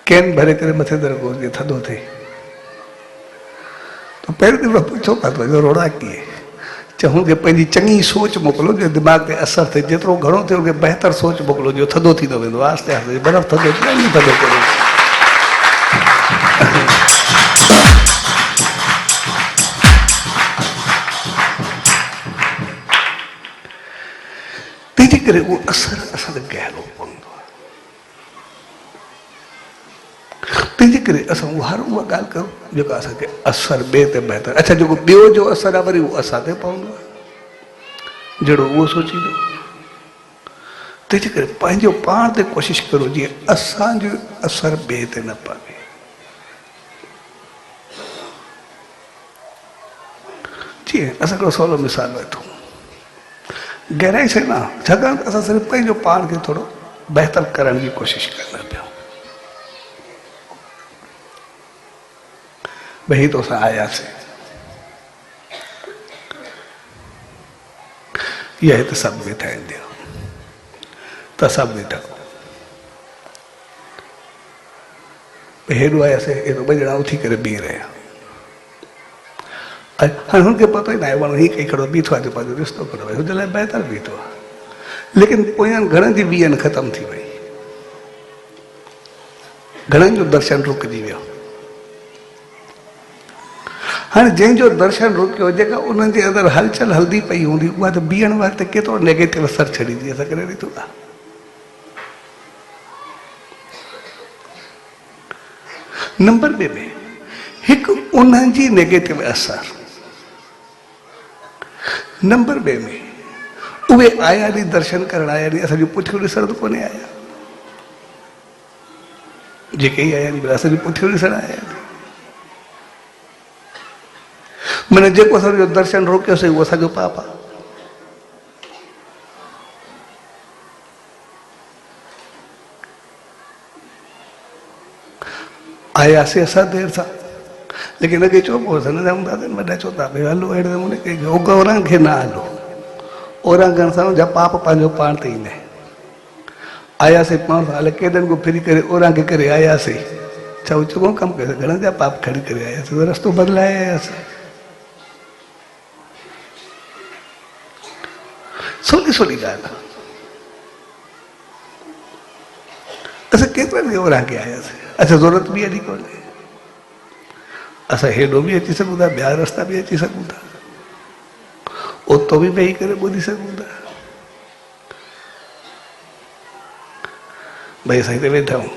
कैन भरे करे मथे ते रखो जीअं थधो थिए। तो पहिरियों दफ़ो पुछो पातो रोड़ा कीअं, चऊं कि पंहिंजी चङी सोच मोकिलो जो दिमाग़ ते असरु थिए, जेतिरो घणो थिए उनखे बहितर सोच मोकिलो जो थधो थींदो वेंदो। आस्ते आस्ते बर्फ़ थधो थी थधो करो। तंहिंजे करे उहो असरु असांखे गहरो पवंदो आहे। तंहिंजे करे असां हर उहा ॻाल्हि कयूं जेका असांखे असरु ॿिए ते बहितर। अच्छा, जेको ॿियो जो असरु आहे वरी उहो असां ते पवंदो आहे, जहिड़ो उहो सोचींदो। तंहिंजे करे पंहिंजो पाण ते कोशिशि करो जीअं असांजो असरु ॿिए ते न पवे। जीअं असां हिकिड़ो सवलो मिसाल वठूं, गहराई से न, छाकाणि असां सिर्फ़ु पंहिंजो पाण खे थोरो बहितर करण जी कोशिशि कंदा पिया। भई तो असां आयासीं, इहा हिते सभु वेठा आहिनि, त सभु वेठा हेॾो आयासीं, हेॾो ॿ ॼणा उथी करे बीह रहिया। हाणे हुनखे पतो ई न आहे, माण्हू हीअं कई खड़ो बीठो आहे, पंहिंजो रिश्तो खड़ो आहे, हुनजे लाइ बहितर बीठो आहे। लेकिन पोयनि घणनि जी ॿीहनि ख़तमु थी वई, घणनि जो दर्शन रुकिजी वियो। हाणे जंहिंजो दर्शन रुकियो, जेका उन्हनि जे अंदरि हलचल हलंदी पई हूंदी, उहा त बीहण वारे ते केतिरो नेगेटिव असरु छॾींदी, असां करे ॾिठो आहे। नंबर ॿिए में हिकु उन्हनि जी नेगेटिव असरु, नंबर ॿिए में उहे आया नी दर्शन करण आया नी, असांजो पुठियो ॾिसण त कोन्हे आया, जेके ई आया नी असांजो पुठियो ॾिसण आया। माना जेको असांजो दर्शन रोकियोसीं उहो असांजो पाप आहे। आयासीं असां देरि सां, लेकिन अॻे चइबो हुओ न हूंदा वॾा चवंदा भई हलो अहिड़े नमूने कई, ओरहं खे न हलो, ओरहं करण सां जा पाप पंहिंजो पाण ते ईंदा आहिनि। आयासीं पाण सां हले केॾनि को फिरी करे ओरहं खे करे आयासीं, छा उहो चङो कमु कयोसीं, घणनि जा पाप खणी करे आयासीं, रस्तो बदिलाए आयासीं। सोली सोली ॻाल्हि आहे। असां केतिरनि खे ओरहं के आयासीं, अच्छा ज़रूरत बि अहिड़ी कोन्हे, असां हेॾो बि अची सघूं था, ॿिया रस्ता बि अची सघूं था, उतो बि वेही करे ॿुधी सघूं था। भई असां हिते वेठा आहियूं,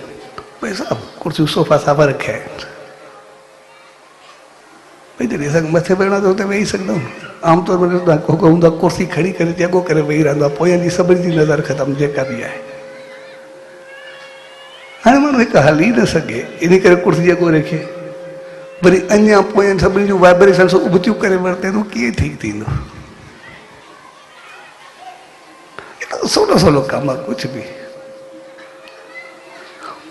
भई सभु कुर्सियूं सोफ़ा साफ़ा रखिया आहिनि, भई जॾहिं असांखे मथे वेहणो आहे त हुते वेही सघंदा आहियूं। आमतौर पर हूंदो कुर्सी खड़ी करे जॻो करे वेही रहंदो आहे, पोयनि जी सभिनी जी नज़र ख़तमु जेका बि आहे। हाणे माण्हू हिकु हली न सघे, इन करे कुर्सी जॻो रखे, वरी अञा पोयनि सभिनी जूं वाइब्रेशन्स उबतियूं करे वरिते थो, कीअं ठीक थींदो? सोलो सोलो कमु आहे कुझु बि।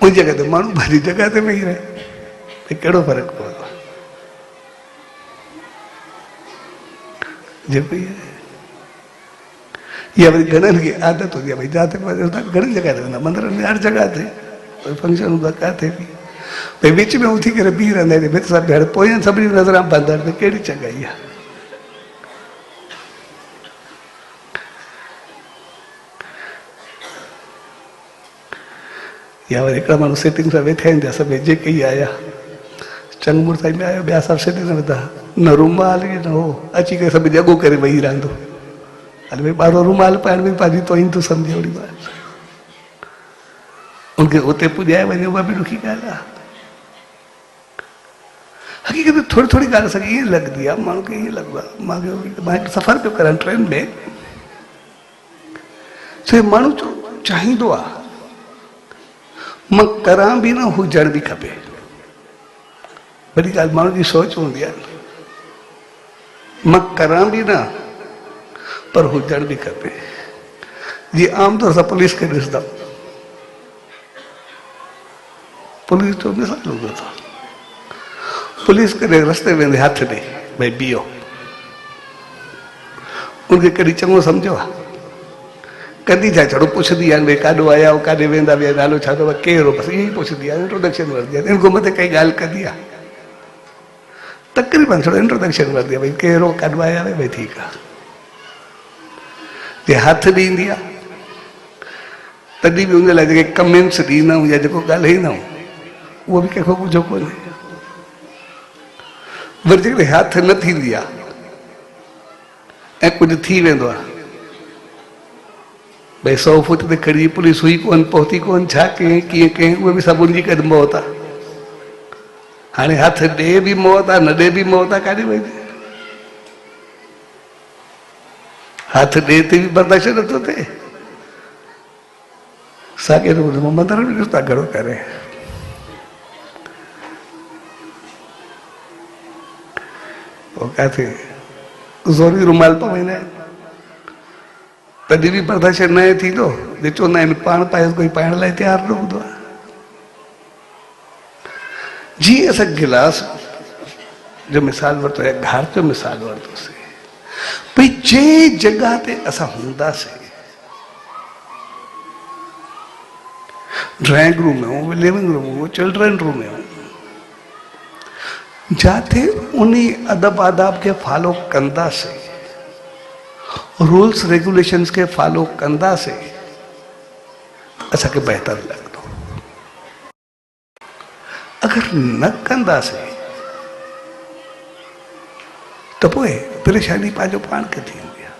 उन जॻह ते माण्हू पंहिंजी जॻह ते वेही रहे, भई कहिड़ो फ़र्क़ु पवंदो आहे? जेको इहा वरी घणनि खे आदत हूंदी आहे, भई जिते घणी जॻह ते वेंदा, मंदरनि में हर जॻह ते फंक्शन हूंदो आहे, किथे बि भई विच में उथी करे बीह रहंदा आहिनि, भित सां भेण पोयनि सभिनी नज़रां बंदि आहिनि, कहिड़ी चङाई आहे? या वरी हिकिड़ा माण्हू सिटिंग सां वेठा आहिनि, सभई जेके ई आया चङो मुड़िस में आयो, ॿिया सभु सिटिंग न वेठा, न रूमाल न हो, अची करे सभु जॻो करे वेही रहंदो। हल भई ॿारो रूमाल पाइण में पंहिंजी तोइन थो सम्झे, ओड़ी ॻाल्हि उनखे उते पुॼाए वञे, उहा बि ॾुखी ॻाल्हि आहे। हक़ीक़त में थोरी थोरी ॻाल्हि असांखे ईअं लॻंदी आहे, माण्हू खे ईअं लॻंदो आहे। मां हिकु सफ़र पियो करां ट्रेन में, छो माण्हू चाहींदो आहे मां करां बि न, हुजण बि खपे। वॾी ॻाल्हि माण्हू जी सोच हूंदी आहे, मां करां बि न पर हुजण बि खपे। जीअं आमतौर सां पुलिस खे ॾिसंदा, पुलिस जो मिसाल हूंदो अथव, पुलिस कॾहिं रस्ते वेंदे हथ ॾे भई बीहो, उनखे कॾहिं चङो सम्झो आहे? कॾहिं छा छड़ो पुछंदी आहे, भई काॾो आया आहियो, काॾे वेंदा बि, नालो छा अथव, केरु, बसि ईअं ई पुछंदी आहे, इंट्रोडक्शन वठंदी आहे। इन खां मथे काई ॻाल्हि कंदी आहे? तक़रीबन थोरो इंट्रोडक्शन वठंदी आहे, भई केरु, काॾो आया आहियो, भई ठीकु आहे। जे हथ ॾींदी आहे तॾहिं बि उन लाइ जेके कमेंट्स ॾींदा या जेको ॻाल्हाईंदा उहो बि कंहिंखां ॿुधो कोन्हे। वरी जेकॾहिं हथ न थींदी आहे ऐं कुझु थी वेंदो आहे, भई 100 फुट ते खड़ी पुलिस हुई कोन, पहुती कोन, छा कयईं, कीअं कयईं, उहे बि सभु उनजी कद मौत आहे। हाणे हथ ॾे बि मौत आहे, न ॾे बि मौत आहे, काॾे वई? हथ ॾे ते बि बर्दाश्त नथो थिए। साॻे नमूने मंदर में ॾिसो था घणो करे, पोइ किथे ज़ोरी रुमाल पवाईंदा आहिनि, तॾहिं बि बर्दाश्त न थींदो। जे चवंदा आहिनि पाण पाए, कोई पाइण लाइ तयारु न हूंदो आहे। जीअं असां गिलास जो मिसाल वरितो या घर जो मिसाल वरितोसीं, भई जंहिं जॻह ते असां हूंदासीं, ड्राइंग रूम में हो, लिविंग रूम हो, चिल्ड्रन रूम में हो, जाते उन अदब आदाब खे फॉलो कंदासीं, रूल्स रेगुलेशन्स खे फॉलो कंदासीं, असांखे बहितर लॻंदो। अगरि न कंदासीं त पोइ परेशानी पंहिंजो पाण खे थींदी आहे।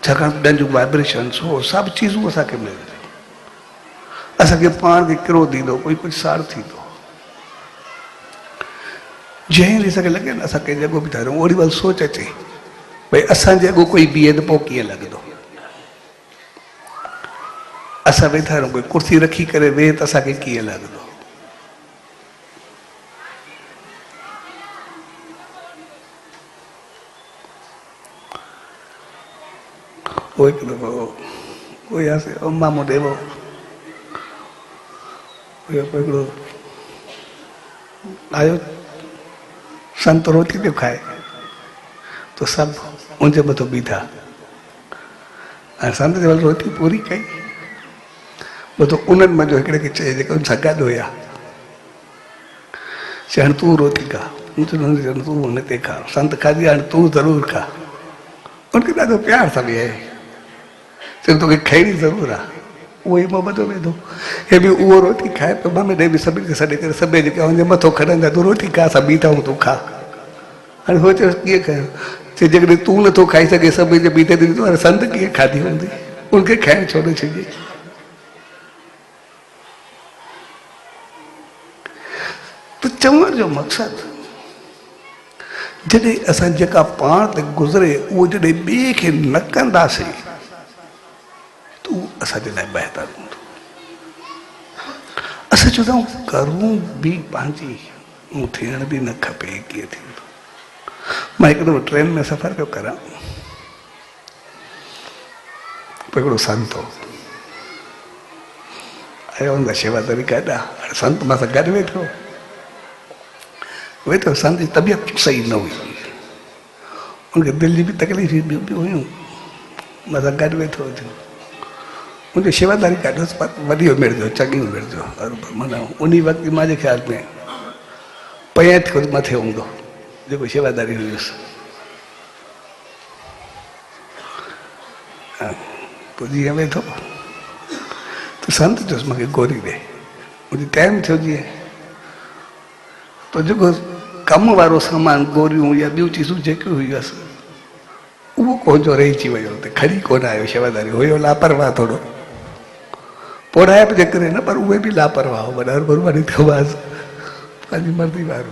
छाकाणि ॾंजू वाइब्रेशन्स हो, सभु चीज़ूं असांखे मिलंदियूं, असांखे पाण खे क्रोध ईंदो, कोई कुझु साड़ थींदो, जंहिं ॾींहुं असांखे लॻे न असां कंहिं जॻह बि था रहूं, ओड़ी महिल सोच अचे भई असांजे अॻो कोई बीहे त पोइ कीअं लॻंदो। असां वेठा आहियूं, कोई कुर्सी रखी करे वेहे त असांखे कीअं लॻंदो। पोइ हिकु दफ़ो कोई मामो ॾेवो, हिकिड़ो आयो, संत रोटी पियो खाए, तो सभु उनजे मथां बीठा, ऐं संत जे रोटी पूरी कई, मथां उन्हनि मज़ो हिकिड़े खे चए जेके उन सां गॾु हुया, चए हाणे तूं रोटी खा, तूं हुन ते खा, संत खाधी, हाणे तूं ज़रूरु खा। उनखे ॾाढो प्यार सां बि आहे, चए तोखे खाइणी ज़रूरु आहे, उहो ई मां ॿधो वेंदो, हे बि उहो रोटी खाए पियो, मां ॾे बि सभिनी खे सॾे करे सभई जेके हुनजे मथां खणंदा, तूं रोटी खा, असां बीठा आहियूं, तूं खा। हाणे हो चयोसि कीअं कयो, चए जेकॾहिं तूं नथो खाई सघे सभई जे बीठे ते, हाणे संत कीअं खाधी हूंदी, उनखे खाइण छो न छॾिजे। त चवण जो मक़सदु, जॾहिं असां जेका पाण ते गुज़रे उहो जॾहिं ॿिए खे न कंदासीं त उहो असांजे लाइ बहितर हूंदो। असां चवंदा आहियूं करूं बि पंहिंजी, मूं थियण बि न खपे, कीअं थींदो। मां हिकु दफ़ो ट्रेन में सफ़र पियो करां, हिकिड़ो संत हो, आयो हूंदा शेवादारी काॾा, संत मां सां गॾु वेठो संत जी तबियत सही न हुई, उनखे दिलि जी बि तकलीफ़ बि हुयूं, मां सां गॾु वेठो हुयो। मुंहिंजो शेवादारी ॾाढो वॾी उमिरि जो, चङी उमिरि जो, माना उन वक़्तु मुंहिंजे ख़्याल में 65 खां मथे हूंदो जेको शेवादारी हुयुसि। पोइ जीअं वेठो त संत चयोसि मूंखे गोरी ॾे, मुंहिंजी टाइम थियो जीअं, त जेको कम वारो सामान गोरियूं या ॿियूं चीज़ूं जेकियूं हुयूं उहो कोन्ह रहिजी वियो, हुते खणी कोन आयो शेवादारी, हुयो लापरवाह थोरो, पोड़ाइप जे करे न, पर उहे बि लापरवाह हो, वॾा बरबादी थियो बाज़ पंहिंजी मर्ज़ी वारो।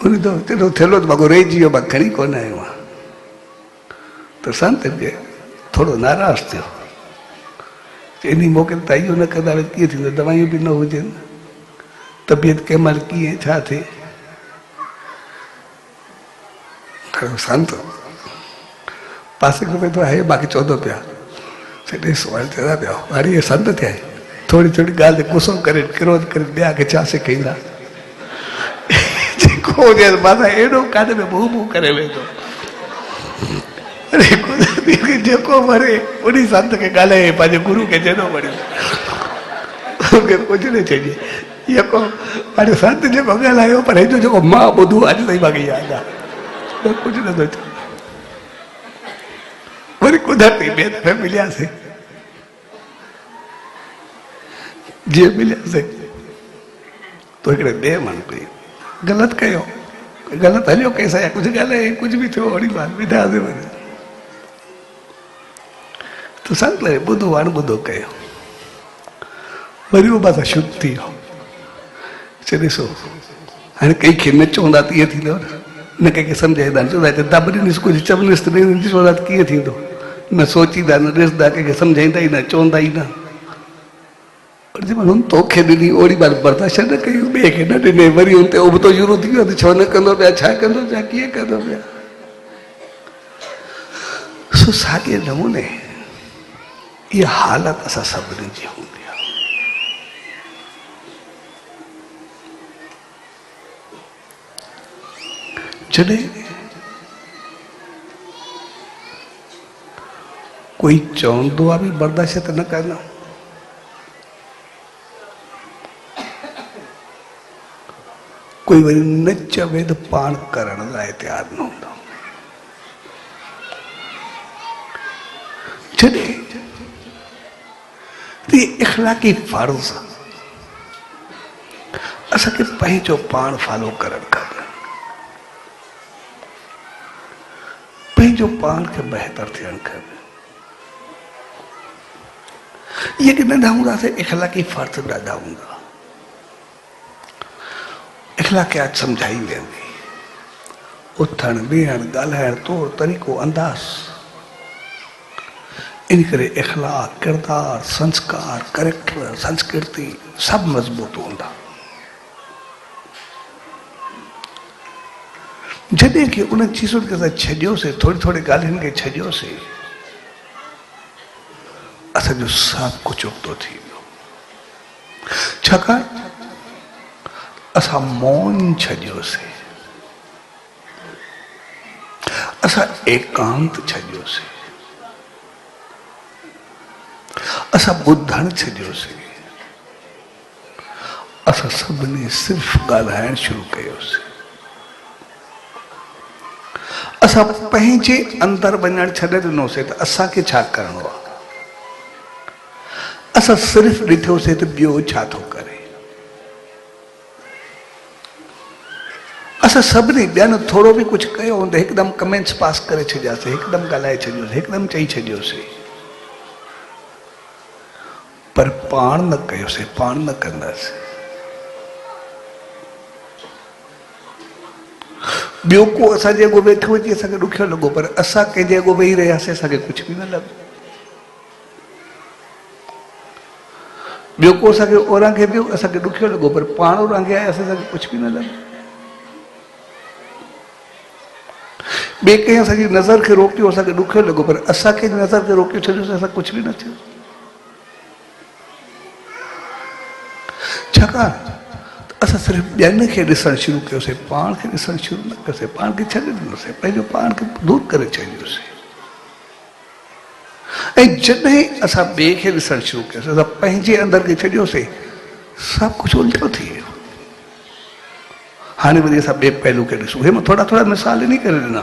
उन त चलो थेलो त मां रहिजी वियो, मां खणी कोन आयो आहियां। त संत जे थोरो नाराज़ थियो, इन मौक़े ते इहो न कंदा कीअं थींदो, दवायूं बि न हुजनि, तबियत कंहिं महिल कीअं छा थिए। संत पासे में वेठो आहे, मूंखे चवंदो पिया सवाल चवंदा पिया, हाणे इहे संत थिया, थोरी थोरी ॻाल्हि ते गुस्सो करे क्रोध करे ॿिया खे छा सेखारींदा, जेको हुजे माना एॾो काॾे में बू बू करे वेंदो, जेको वणे उन संत खे ॻाल्हाए, पंहिंजे गुरू खे जॾो वणियो कुझु न चइजे, जेको हाणे संत जेको ॻाल्हायो, पर हेॾो जेको मां ॿुधो अॼु ताईं मूंखे यादि आहे, कुझु नथो चए। वरी कुदरती ॿिए दफ़े मिलियासीं, जीअं मिलियासीं तो हिकिड़े ॿिए माण्हू कई ग़लति कयो, ग़लति हलियो कंहिंसां या कुझु ॻाल्हाए, कुझु बि थियो, वरी बात ॿुधासीं वरी त संत ॿुधो अणॿुधो कयो, वरी उहो बसि शुद्ध थी वियो। चए ॾिसो हाणे कंहिंखे न चवंदा त इअं थींदो न, कंहिंखे सम्झाईंदा न चवंदा दॿड़ींदसि, कुझु चवंदसि त चवंदा कीअं थींदो, न सोचींदा न ॾिसंदा, कंहिंखे सम्झाईंदा ई न, चवंदा ई न। तोखे ॾिनी ओड़ी बार बर्दाश्त न कई, ॿिए खे न ॾिने, वरी हुन ते उबतो शुरू थी वियो त छो न कंदो पिया, छा कंदो पिया, कीअं कंदो पिया। सो साॻे नमूने इहा हालत असां सभिनी जी हूंदी आहे। जॾहिं कोई चवंदो आहे बि बर्दाश्त न कंदा, कोई वरी न चवे त पाण करण लाइ तैयार न हूंदो। जॾहिं इख़लाक़ी फर्ज़ असांखे पंहिंजो पाण फॉलो करणु खपे, पंहिंजो पाण खे बहितर थियणु खपे। इहे की नंढा हूंदासीं इख़लाक़ी फर्ज़ ॾाढा हूंदा, इख़लाक़ियात सम्झाई वेंदी, उथणु वेहणु ॻाल्हाइणु तौरु तरीक़ो अंदाज़, इन करे इख़लाक़ किरदार संस्कार करेक्टर संस्कृति सभु मज़बूत हूंदा। जॾहिं की उन चीज़ुनि खे असां छॾियोसीं, थोरी थोरी ॻाल्हियुनि खे छॾियोसीं, असांजो सभु कुझु उबतो थी वियो। छाकाणि असां मौन छॾियोसीं, असां एकांत छॾियोसीं, असां ॿुधणु छॾियोसीं, असां सभिनी सिर्फ़ु ॻाल्हाइणु शुरू कयोसीं। असां पंहिंजे अंदरि वञणु छॾे ॾिनोसीं त असांखे छा करिणो आहे, असां सिर्फ़ु ॾिठोसीं त ॿियो छा थो करे। असां सभिनी ॿियनि थोरो बि कुझु कयो हूंदो, हिकदमि कमेंट्स पास करे छॾियासीं, हिकदमि ॻाल्हाए छॾियोसीं, हिकदमि चई छॾियोसीं, पर पाण न कयोसीं, पाण न कंदासीं। ॿियो को असांजे अॻो वेठो हुजे असांखे ॾुखियो लॻो, पर असां कंहिंजे अॻो वेही रहियासीं असांखे कुझु बि न लॻो। ॿियो को असांखे ओरांगे पियो असांखे ॾुखियो लॻो, पर पाण ओरांगे आयासीं असांखे कुझु बि न लॻो। ॿिए कंहिं असांजी नज़र खे रोकियो असांखे ॾुखियो लॻो, पर असां कंहिंजी नज़र खे रोके छॾियोसीं असां कुझु बि न थियो। छाकाणि असां सिर्फ़ु ॿियनि खे ॾिसणु शुरू कयोसीं, पाण खे ॾिसणु शुरू न कयोसीं, पाण खे छॾे ॾिनोसीं, पंहिंजो पाण खे दूर करे छॾियोसीं। ऐं जॾहिं असां ॿिए खे ॾिसणु शुरू कयोसीं, असां पंहिंजे अंदरि खे छॾियोसीं, सभु कुझु उल्टो थी वियो। हाणे वरी असां ॿिए पहलू खे ॾिसूं। हे मां थोरा थोरा मिसाल इन करे ॾिना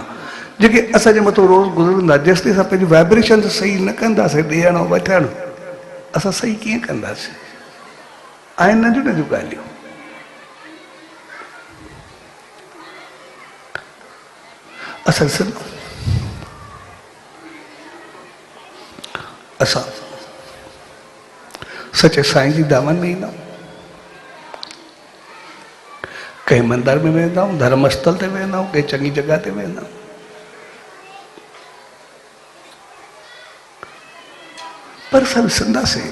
जेके असांजे मथां रोज़ गुज़रंदा। जेसिताईं असां पंहिंजी वाइब्रेशन सही न कंदासीं, ॾियणु वठणु, असां सही कीअं कंदासीं? आहिनि नंढियूं नंढियूं ॻाल्हियूं। असां सचे साईं जी दामन में ईंदा आहियूं, कंहिं मंदर में वेंदा आहियूं, धर्मस्थल ते वेंदा आहियूं, कंहिं चङी जॻह ते वेंदा आहियूं, पर असां ॾिसंदासीं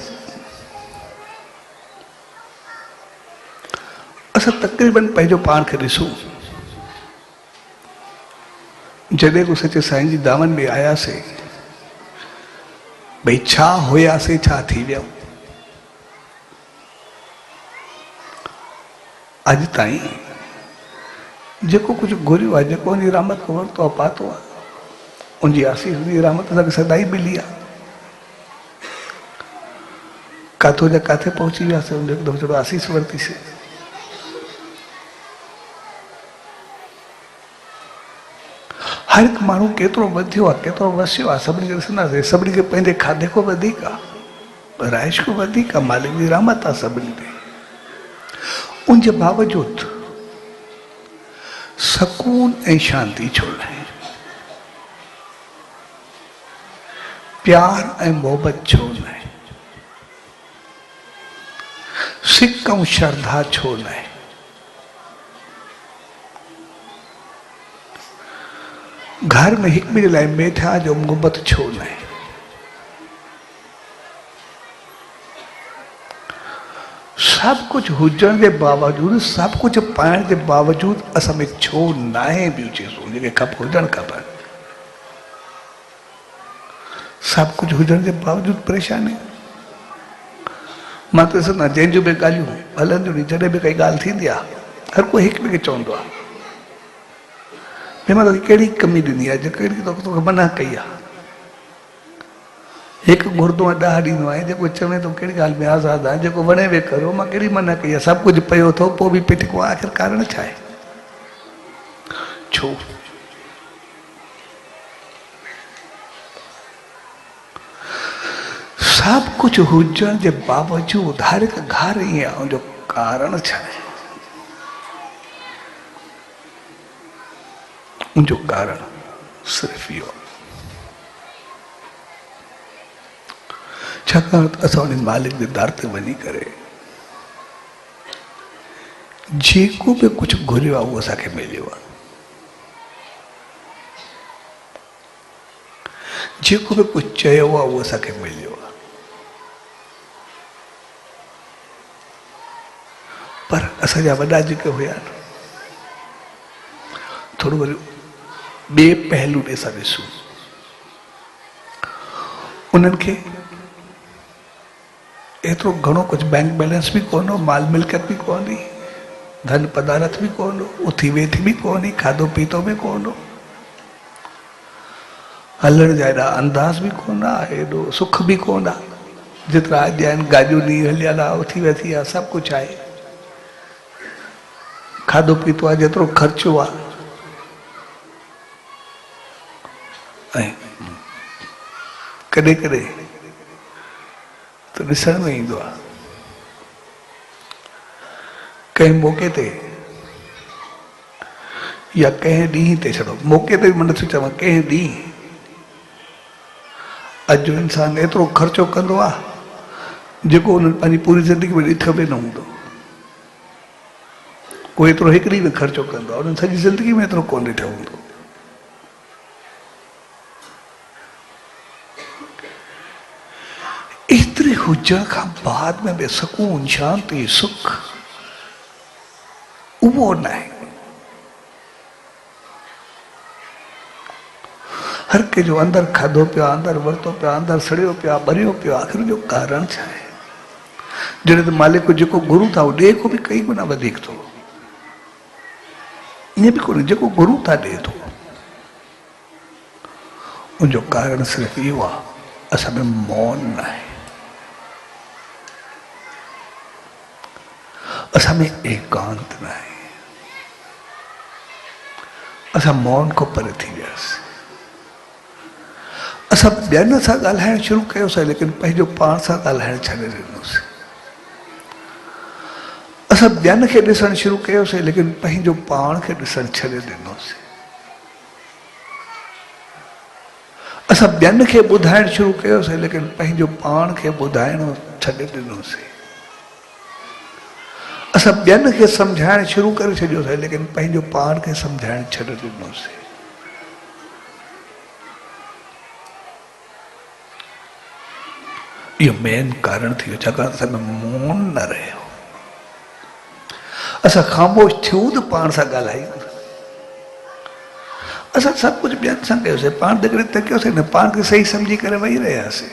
असां तक़रीबन पंहिंजो पाण खे ॾिसूं। जॾहिं को सचे साईं जी दामन में आयासीं, भई छा हुयासीं, छा थी वियो? अॼु ताईं जेको कुझु घुरियो आहे, जेको उनजी रहमत को वरितो आहे, पातो आहे, उनजी आसीस, उनजी रहमत असांखे सदाई मिली आहे। काथो जा काथे पहुची वियासीं, उन हिकु दफ़ो आसीस वरितीसीं। हर हिकु माण्हू केतिरो वधियो आहे, केतिरो वसियो आहे, सभिनी खे ॾिसंदासीं। सभिनी खे पंहिंजे खाधे खां वधीक आहे, रहाइश खां वधीक आहे, मालिक जी रहमत आहे सभिनी ते। उनजे बावजूदि सकून ऐं शांती छो न आहे? प्यार ऐं मोहबत छो न आहे? सिक ऐं श्रद्धा छो न आहे? घर में हिक ॿिए जे लाइ मेठा जो मोहबत छो न आहे? सब कुछ हुजण जे बावजूदि, सब कुछ पाइण जे बावजूदि असां में छो न आहे ॿियूं चीज़ूं जेके हुजणु खपनि? सब कुछ हुजण जे बावजूदि परेशानी। मां त ॾिसंदो आहियां जंहिंजूं बि ॻाल्हियूं हलंदियूं नी, जॾहिं बि काई ॻाल्हि थींदी आहे, हर कोई हिक ॿिए खे चवंदो आहे भई मां तोखे कहिड़ी कमी ॾिनी आहे, कहिड़ी तोखे मना कई आहे। हिकु घुरदो आहे 10 ॾींदो आहे, जेको चवे थो कहिड़ी ॻाल्हि में आज़ादु आहे, जेको वणे वे करो, मां कहिड़ी मना कई आहे, सभु कुझु पियो थो, पोइ बि पिटको आहे। आख़िर कारण छा आहे? छो? सब कुछ हुजण जे बावजूदि हर हिकु घर ईअं आहे, उनजो कारण छा आहे? उनजो कारण सिर्फ़ु इहो, छाकाणि त असां उन मालिक जे दर ते वञी करे जेको बि कुझु घुरियो आहे उहो असांखे मिलियो आहे। जेको बि कुझु चयो आहे उहो असांखे मिलियो आहे। पर असांजा वॾा जेके हुया थोरो वरी ॿिए पहलू ॾे असां ॾिसूं, उन्हनि खे एतिरो घणो कुझु बैंक बैलेंस बि कोन हो, माल मिल्कियत बि कोन हुई, धन पदार्थ बि कोन हो, उथी वेठी बि कोन हुई, खाधो पीतो बि कोन हो, हलण जा एॾा अंदाज़ बि कोन आहे, एॾो सुख बि कोन आहे जेतिरा अॼु आहिनि। गाॾियूं नी हलियल आहे, उथी वेठी आहे, सभु कुझु आहे, खाधो पीतो आहे, जेतिरो ख़र्चो आहे। ऐं कॾहिं कॾहिं त ॾिसण में ईंदो आहे कंहिं मौक़े ते या कंहिं ॾींहं ते, छॾो मौक़े ते बि नथो चवां, कंहिं ॾींहुं अॼु जो इंसानु एतिरो ख़र्चो कंदो आहे जेको उन्हनि पंहिंजी पूरी ज़िंदगी में ॾिठो बि न हूंदो। कोई एतिरो हिकिड़ी में ख़र्चो कंदो आहे, उन्हनि सॼी ज़िंदगी में एतिरो कोन ॾिठो हूंदो। एतिरे हुजण खां बाद में बि सुकून, शांति, सुख उहो न आहे। हर कंहिंजो अंदरि खाधो पियो आहे, अंदरि वरितो पियो आहे, अंदरि सड़ियो पियो आहे, ॿरियो पियो आहे। आख़िर जो कारण छा आहे? जॾहिं त मालिक जेको गुरू था ॾे को बि कई गुना वधीक थो, ईअं बि कोन्हे जेको गुरू था ॾे थो। उनजो कारण सिर्फ़ु इहो आहे, असां में मौन न आहे, असां में एकांत न आहे। असां मौन खां परे थी वियासीं। असां ॿियनि सां ॻाल्हाइणु शुरू कयोसीं, लेकिन पंहिंजो पाण सां ॻाल्हाइणु छॾे ॾिनोसीं। असां ॿियनि खे ॾिसणु शुरू कयोसीं, लेकिन पंहिंजो पाण खे ॾिसणु छॾे ॾिनोसीं। असां ॿियनि खे ॿुधाइणु शुरू कयोसीं, लेकिन पंहिंजो पाण खे ॿुधाइणो छॾे ॾिनोसीं। असां ॿियनि खे सम्झाइणु शुरू करे छॾियोसीं, लेकिन पंहिंजो पाण खे सम्झाइणु छॾे ॾिनोसीं। इहो मेन कारण थी वियो, छाकाणि असां में मौन न रहियो। असां ख़ामोश थियूं त पाण सां ॻाल्हायूं। असां सभु कुझु ॿियनि सां कयोसीं, पाण ते त कयोसीं न, पाण खे सही सम्झी करे वेही रहियासीं।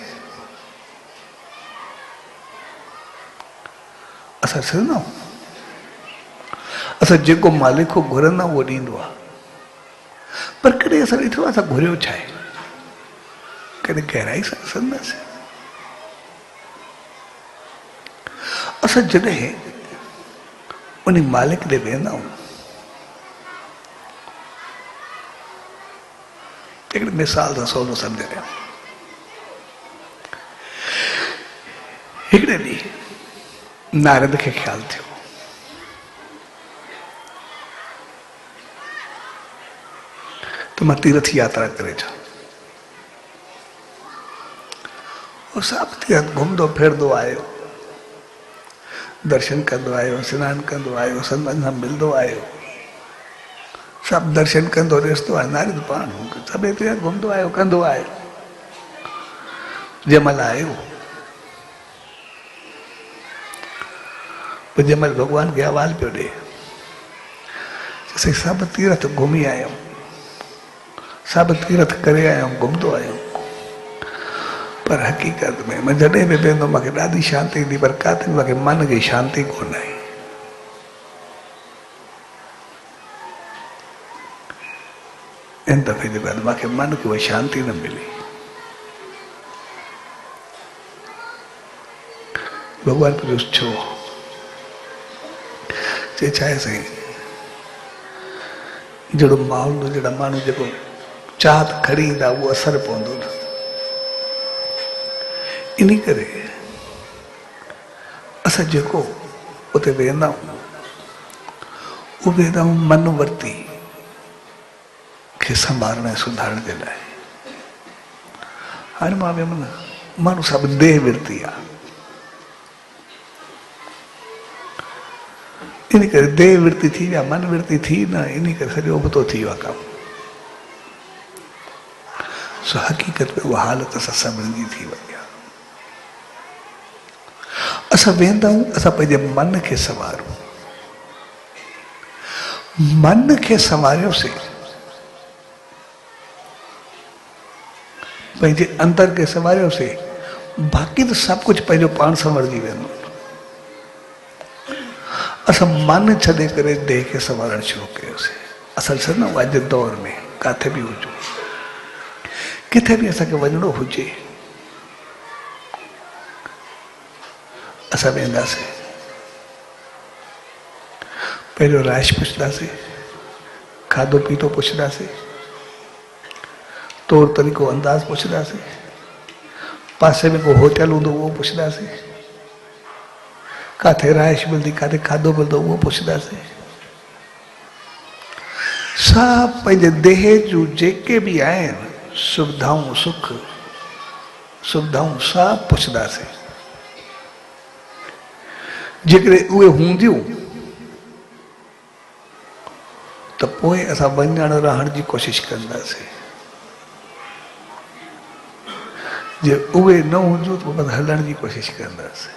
असां सिंधू असां जेको मालिक को घुरंदा उहो ॾींदो आहे, पर कॾहिं असां ॾिठो आहे असां घुरियो छा आहे? कॾहिं गहराई सां ॾिसंदासीं। असां जॾहिं उन मालिक ॾे वेंदा आहियूं, हिकिड़ी मिसाल सां सवलो सम्झायां। हिकिड़े ॾींहुं नारद खे ख़्यालु थियो त मां तीर्थ यात्रा करे अचां। सभु तीर्थ घुमंदो फिरंदो आयो, दर्शन कंदो आयो, सनानु कंदो आयो, संतनि सां मिलंदो आयो, सभु दर्शन कंदो ॾिसंदो आहे। नारद पाण सभु तीर्थ घुमंदो आयो, कंदो आयो। जंहिंमहिल आयो पोइ जंहिंमहिल भॻवान खे हवाल पियो ॾे, चयसि सभु तीर्थ घुमी आयो, सभु तीर्थ करे आयो, घुमंदो आयो, पर हक़ीक़त में मां जॾहिं बि वेंदो मूंखे ॾाढी शांती ईंदी, पर काथे मूंखे मन खे शांती कोन आई। इन दफ़े जे बाद मूंखे मन खे उहा शांती न मिली। भॻवान पुछियोसि छो? चए छा आहे साईं, जहिड़ो माहौल, जहिड़ा माण्हू जेको चाहत खणी ईंदा उहो असरु पवंदो न। इन करे असां जेको उते वेंदा आहियूं, उहो वेंदा आहियूं मन वर्ती खे संभालण ऐं सुधारण जे लाइ। हाणे मां वियुमि न, माण्हू सभु देह वृत्ति आहे, इन करे देह वृत्ति थी विया, मन वृत्ति थी न, इन करे सॼो उबतो थी वियो आहे कमु। सो हक़ीक़त में उहा हालत असां सभिनी जी थी वई आहे। असां वेंदा आहियूं, असां पंहिंजे मन खे संवारूं, मन खे संवारियोसीं, पंहिंजे अंदर खे संवारियोसीं, बाक़ी त सभु कुझु पंहिंजो पाण संवरजी वेंदो। असां मन छॾे करे देह खे संवारणु शुरू कयोसीं। असल से न अॼु दौर में किथे बि हुजो, किथे बि असांखे वञिणो हुजे, असां वेंदासीं, पहिरियों राइश पुछंदासीं, खाधो पीतो पुछंदासीं, तौर तरीक़ो अंदाज़ पुछंदासीं, पासे में को होटल हूंदो उहो पुछंदासीं, किथे राइश मिलंदी, किथे खाधो मिलंदो उहो पुछंदासीं। सभु पंहिंजे देह जूं जेके बि आहिनि सुविधाऊं, सुख सुविधाऊं सभु पुछंदासीं। जेकॾहिं उहे हूंदियूं पोइ असां वञण रहण जी कोशिश कंदासीं। जे उहे न हूंदो त बसि हलण जी कोशिश कंदासीं।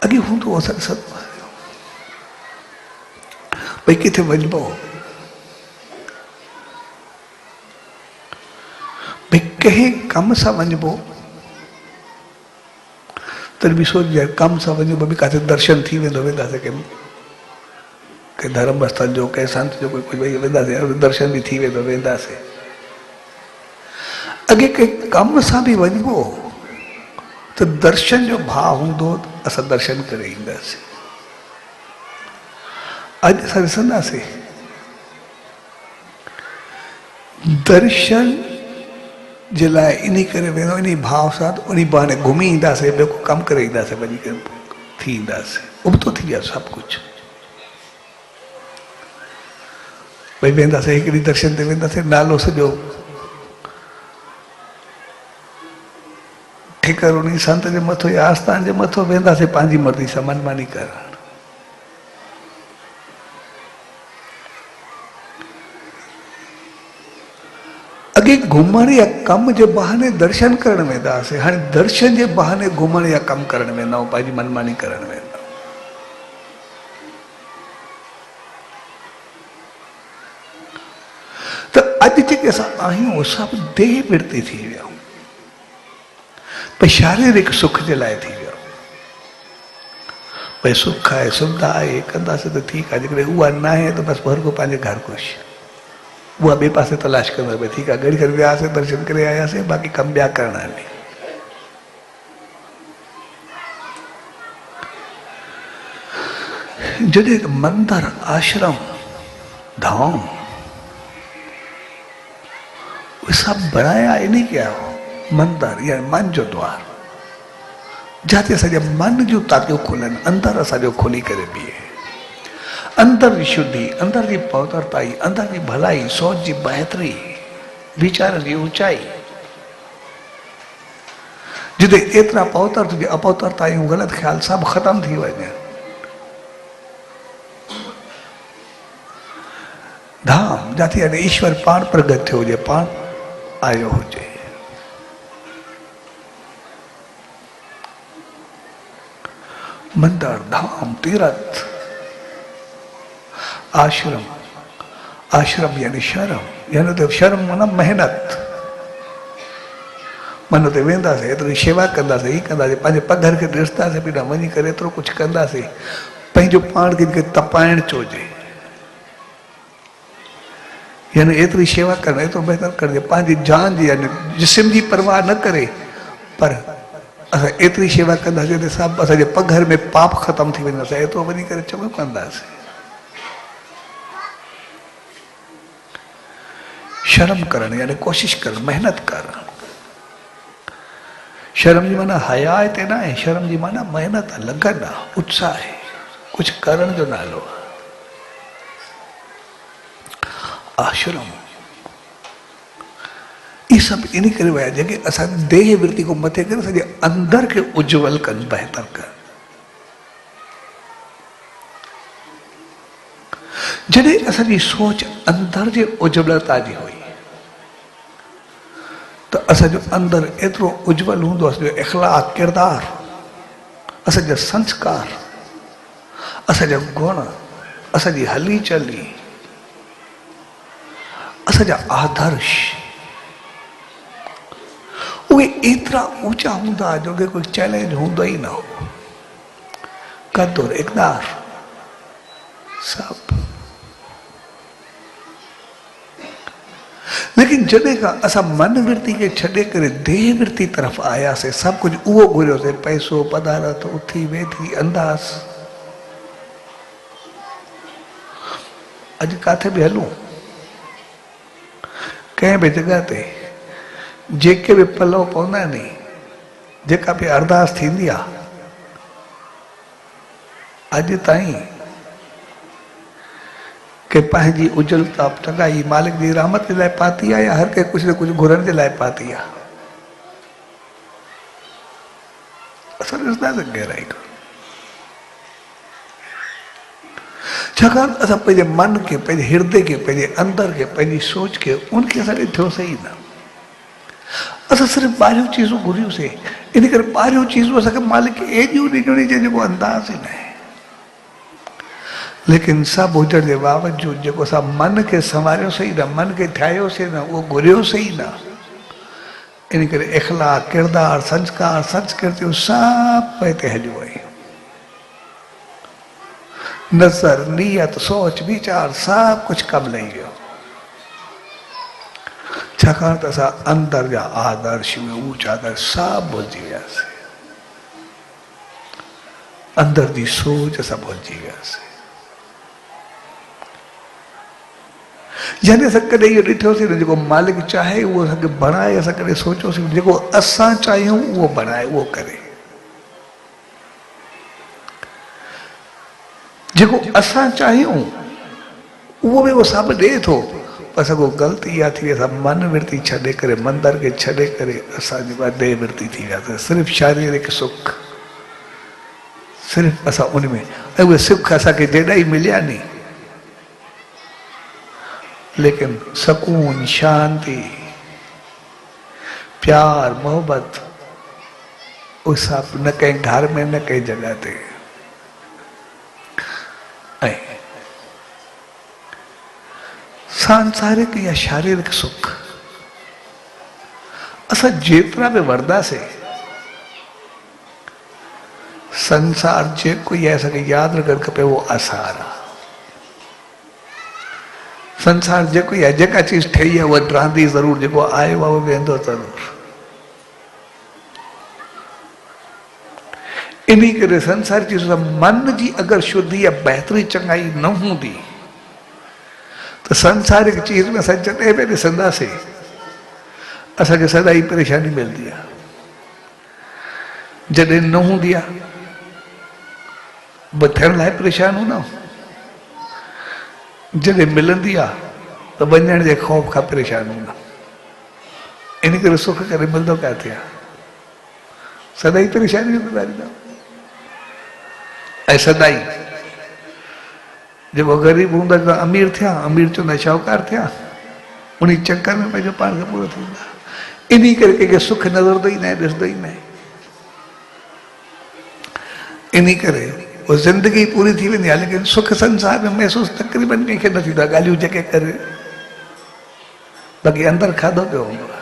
अॻे हूंदो असांखे सभु भई किथे वञिबो, भई कंहिं कम सां वञिबो तॾहिं बि सोचिजे कम सां वञिबो बि किथे दर्शन थी वेंदो, वेंदासीं कंहिं धर्म स्थल जो कंहिं संत जो कुझु भई वेंदासीं, दर्शन बि थी वेंदो, वेंदासीं। अॻे कंहिं कम सां बि वञिबो त दर्शन जो भाव हूंदो त असां दर्शन करे ईंदासीं। अॼु असां ॾिसंदासीं दर्शन जे लाइ इन करे वेंदो, इन भाव सां उन बहाने घुमी ईंदासीं, ॿियो को कमु करे ईंदासीं, वञी करे थी ईंदासीं। उबतो थी वियो सभु कुझु। भई वेंदासीं हिकिड़ी दर्शन ते वेंदासीं, नालो सॼो ठिकर उन संत जे मथो या आस्थान जे मथो, वेंदासीं पंहिंजी मर्ज़ी सां मनमानी करणु। अॻे घुमण या कम जे बहाने दर्शन करण वेंदा हुआसीं, हाणे दर्शन जे बहाने घुमण या कमु करण वेंदा आहियूं, पंहिंजी मनमानी करण वेंदा आहियूं। त अॼु जेके असां आहियूं उहे सभु देह वृत्ति थी विया, भई शारीरिक सुख जे लाइ थी वियो। भई सुख आहे, सुविधा आहे, कंदासीं त ठीकु आहे, जेकॾहिं उहा न आहे त बसि हर को पंहिंजे घर ख़ुशि, उहा ॿिए पासे तलाश कंदा, भई ठीकु आहे, घड़ी घड़ी वियासीं, दर्शन करे आयासीं, बाक़ी कम ॿिया करणा आहिनि। जॾहिं मंदर, आश्रम, धाम उहे सभु बनाया इन क्या मंदर या मन जो द्वार, जिते असांजे मन जूं ताकियूं खुलनि, अंदरि असांजो खुली करे बीहे, अंदर जी शुद्धि, अंदर जी पवित्रताई, अंदर जी भलाई, सोच जी बहितरी, वीचार जी ऊंचाई, जिते एतिरा पवित्र तुंहिंजी अपवित्रतायूं, ग़लति ख़्याल सभु ख़तम थी वञनि। धाम जिते यानी ईश्वर पाण प्रगट थियो हुजे, पाण आयो हुजे। मंदिर, धाम, तीर्थ, आश्रम, आश्रम यानी शर्म, यानी तो शर्म माना मेहनत। मन ते वेंदासीं, एतिरी शेवा कंदासीं, हीअ कंदासीं, पंहिंजे पघर खे ॾिसंदासीं, बिना वञी करे एतिरो कुझु कंदासीं, पंहिंजो पाण खे तपाइण चोजे, यानी एतिरी शेवा करणु, एतिरो बहितर करिजे, पंहिंजी जान जी यानी जिस्म जी परवाह न करे, पर असां एतिरी शेवा कंदासीं त सभु असांजे पघर में पाप ख़तम थी वेंदासीं, एतिरो वञी करे चङो कंदासीं। शर्म करणु यानी कोशिश करणु, मेहनत करणु। शर्म जी माना हया हिते न आहे, शर्म जी माना मेहनत आहे, लगन आहे, उत्साह आहे, कुझु करण जो नालो आहे। आश्रम ये सब इन करे विया जेके असां देह वृत्ति को मथे करे सॼे अंदर के उज्जवल कनि, बहितर कनि। जॾहिं असांजी सोच अंदर जे उज्जवलता जी हुई त असांजो अंदर एतिरो उज्जवल हूंदो, असांजो इख़लाक़, किरदार, असांजा संस्कार, असांजा गुण, असांजी हली चली, असांजा आदर्श उहे एतिरा ऊंचा हूंदा जो कि कोई चैलेंज हूंदो ई न हो। कदुर, इक़दार सब। लेकिन जॾहिं खां असां मन वृत्ति खे छॾे करे देह वृत्ति तरफ़ आयासीं, सभु कुझु उहो घुरियोसीं, पैसो, पदारत, उथी वेठी, अंदाज़, अॼु किथे बि हलूं, कंहिं बि जॻह ते जेके बि पलव पवंदा आहिनि, जेका बि अरदास थींदी आहे, अॼु ताईं के पंहिंजी उजलता चङाई मालिक जी रहमत जे लाइ पाती आहे या हर कंहिं कुझु न कुझु घुरण जे लाइ पाती आहे। असां ॾिसंदासीं गहराई खां। छाकाणि असां पंहिंजे मन खे, पंहिंजे हृदय खे, पंहिंजे अंदर खे, पंहिंजी सोच खे उनखे असां ॾिठोसीं ई न। असां सिर्फ़ु ॿाहिरियूं चीज़ूं घुरियूंसीं, इन करे ॿाहिरियूं चीज़ूं असांखे मालिक एॾियूं ॾिनियूं जंहिंजो अंदाज़ ई न आहे। लेकिन सभु हुजण जे बावजूदि जेको असां मन खे संवारियोसीं न, मन खे ठाहियोसीं न, उहो घुरियोसीं ई न। इन करे इख़लाक़, किरदार, संस्कार, संस्कृतियूं सभु हिते हलियूं आहियूं। नज़र, नियत, सोच, वीचार सभु कुझु कमु लही वियो। छाकाणि त असां अंदर जा आदर्श, ऊच आदर्श सभु भुलिजी वियासीं। अंदर जी सोच असां भुलिजी वियासीं। यानी असां कॾहिं इहो ॾिठोसीं न, जेको मालिक चाहे उहो असांखे बणाए, असां कॾहिं सोचियोसीं जेको असां चाहियूं उहो बणाए, उहो करे। जेको असां चाहियूं उहो बि उहो सभु ॾिए थो, पर असां को ग़लती इहा थी, असां मन वृत्ति छॾे करे, मंदर खे छॾे करे असांजी देह वृत्ति थी वियासीं। सिर्फ़ु शारीरिक सुख, सिर्फ़ु असां उन में, ऐं उहे सुख असांखे जेॾा ई मिलिया नी, लेकिन सुकून, शांति, प्यार, मोहब्बत उहे सभु न कंहिं घर में, न कंहिं जॻह ते। ऐं सांसारिक या शारीरिक सुख असां जेतिरा बि वरदासीं, संसार जेको ई आहे असांखे यादि रखणु खपे उहो आसार आहे। संसार जेको ई आहे, जेका चीज़ ठही आहे उहा रहंदी ज़रूर, जेको आयो आहे उहो वेंदो ज़रूर। इन करे संसार जी मन जी अगरि शुद्धि या बहितरी चङाई न हूंदी त संसारिक चीज़ में असां जॾहिं बि ॾिसंदासीं असांखे सदाई परेशानी मिलंदी आहे। जॾहिं न हूंदी आहे थियण लाइ परेशान हूंदा, जॾहिं मिलंदी आहे त वञण जे ख़ौफ़ खां परेशान हूंदा। इन करे सुख करे मिलंदो किथे आहे, सदाई परेशानी में गुज़ारींदा। ऐं सदाई जेको ग़रीब हूंदा त अमीर थिया, अमीर चवंदा शाहूकार थिया, उन चक्कर में पंहिंजो पाण खे पूरो थींदा। इन करे कंहिंखे सुख नज़रंदो ई न आहे, ॾिसंदो ई न आहे। इन करे वो ज़िंदगी पूरी थी वेंदी आहे, लेकिन सुख संसार में महसूसु तक़रीबन कंहिंखे न थींदो आहे, ॻाल्हियूं जेके करे, बाक़ी अंदरि खाधो पियो हूंदो आहे।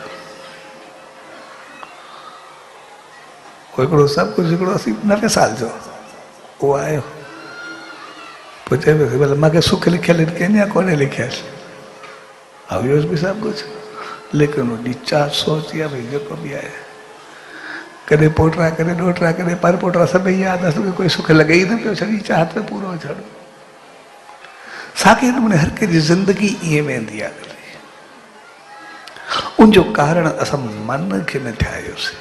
हिकिड़ो सभु कुझु हिकिड़ो 90 साल जो उहो आयो, पोइ चए पियो भले मूंखे सुख लिखियल कंहिंजा कोन्हे लिखियल, हुयोसि बि सभु कुझु, लेकिन उनजी चार सोच आहे भई जेको बि आहे, कॾहिं पोटरा, कॾहिं ॾोटरा, कॾहिं पर पोटरा, सभई यादि आहे, कोई सुख लॻे ई न पियो, सॼी चाहत में पूरो छॾो। साॻे नमूने हर कंहिंजी ज़िंदगी ईअं वेंदी आहे। उनजो कारण असां मन खे न ठाहियोसीं।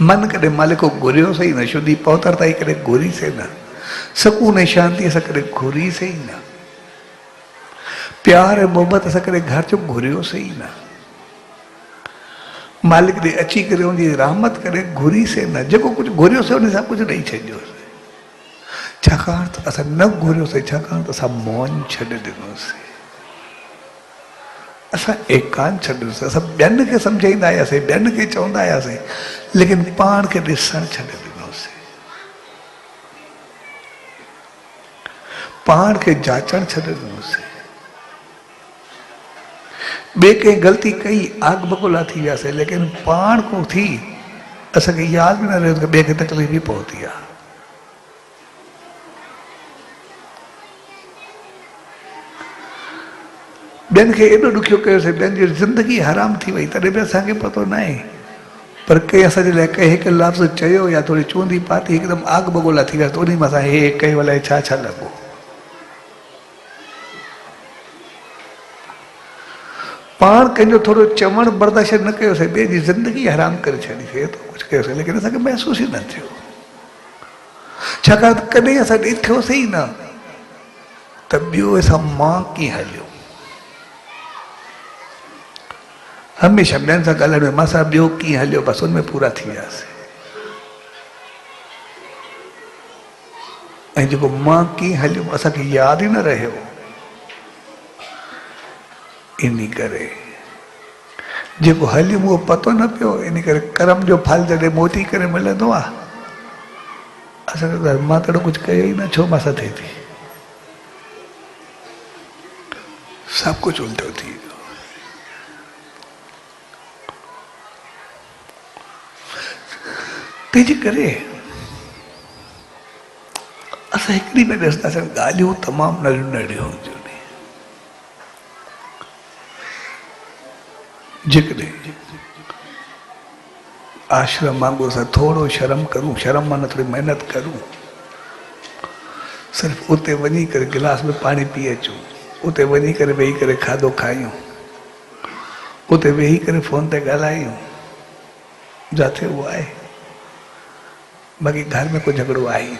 मन कॾहिं मालिक को घुरियोसीं न, शुद्धि पवित्रता कॾहिं घुरीसीं न, सुकून ऐं शांति असां कॾहिं घुरीसीं न, प्यार ऐं मोहब्बत असां कॾहिं घर जो घुरियोसीं न, मालिक ॾे अची करे उनजी रहमत कॾहिं घुरीसीं न। जेको कुझु घुरियोसीं उन सां कुझु ॾेई छॾियोसीं। छाकाणि त असां न घुरियोसीं, छाकाणि त असां मौन छॾे ॾिनोसीं, असां एकांत छॾे ॾिनोसीं। असां ॿियनि खे सम्झाईंदा आयासीं, ॿियनि खे चवंदा आयासीं, लेकिन पाण खे ॾिसणु छॾे ॾिनोसीं, पाण खे जाचणु छॾे ॾिनोसीं। ॿिए कंहिं ग़लती कई आग बगुला थी वियासीं, लेकिन पाण को थी असांखे यादि बि न रहियो त ॿिए खे तकलीफ़ बि पहुती आहे। ॿियनि खे एॾो ॾुखियो कयोसीं, ॿियनि जी ज़िंदगी हराम थी वई, तॾहिं बि असांखे पतो न आहे, पर कंहिं असांजे लाइ कंहिं हिकु लफ़्ज़ चयो या थोरी चूंदी पाती, हिकदमि आग बगोला थी विया, त उन में असां हे कयो अलाए छा छा लॻो। पाण कंहिंजो थोरो चवणु बर्दाश्त न कयोसीं, ॿिए जी ज़िंदगी हराम करे छॾीसीं, एतिरो कुझु कयोसीं, लेकिन असांखे महसूसु ई न थियो। छाकाणि त कॾहिं असां ॾिठोसीं ई न त ॿियो असां मां कीअं हलियो। हमेशह ॿियनि सां ॻाल्हाइण में मां सां ॿियो कीअं हलियो, बसि हुन में पूरा थी वियासीं। ऐं जेको मां कीअं हलियुमि असांखे यादि ई न रहियो। इन करे जेको हलियुमि उहो पतो न पियो। इन करे कर्म जो फल जॾहिं मोटी करे मिलंदो आहे असांखे मां त कुझु कयो ई न, छो मां सां थिए थी। सभु कुझु उल्टो थी वियो। तंहिंजे करे असां हिकिड़ी में ॾिसंदासीं ॻाल्हियूं तमामु नंढियूं नंढियूं हूंदियूं आहिनि। जेकॾहिं आश्रम वांगुरु असां थोरो शर्म करूं, शर्म माना थोरी महिनत करूं, सिर्फ़ु उते वञी करे गिलास में पाणी पी अचूं, उते वञी करे वेही करे खाधो खायूं, उते वेही करे फोन ते ॻाल्हायूं, जिथे उहो आहे। बाक़ी घर में कोई झगड़ो आहे ई न।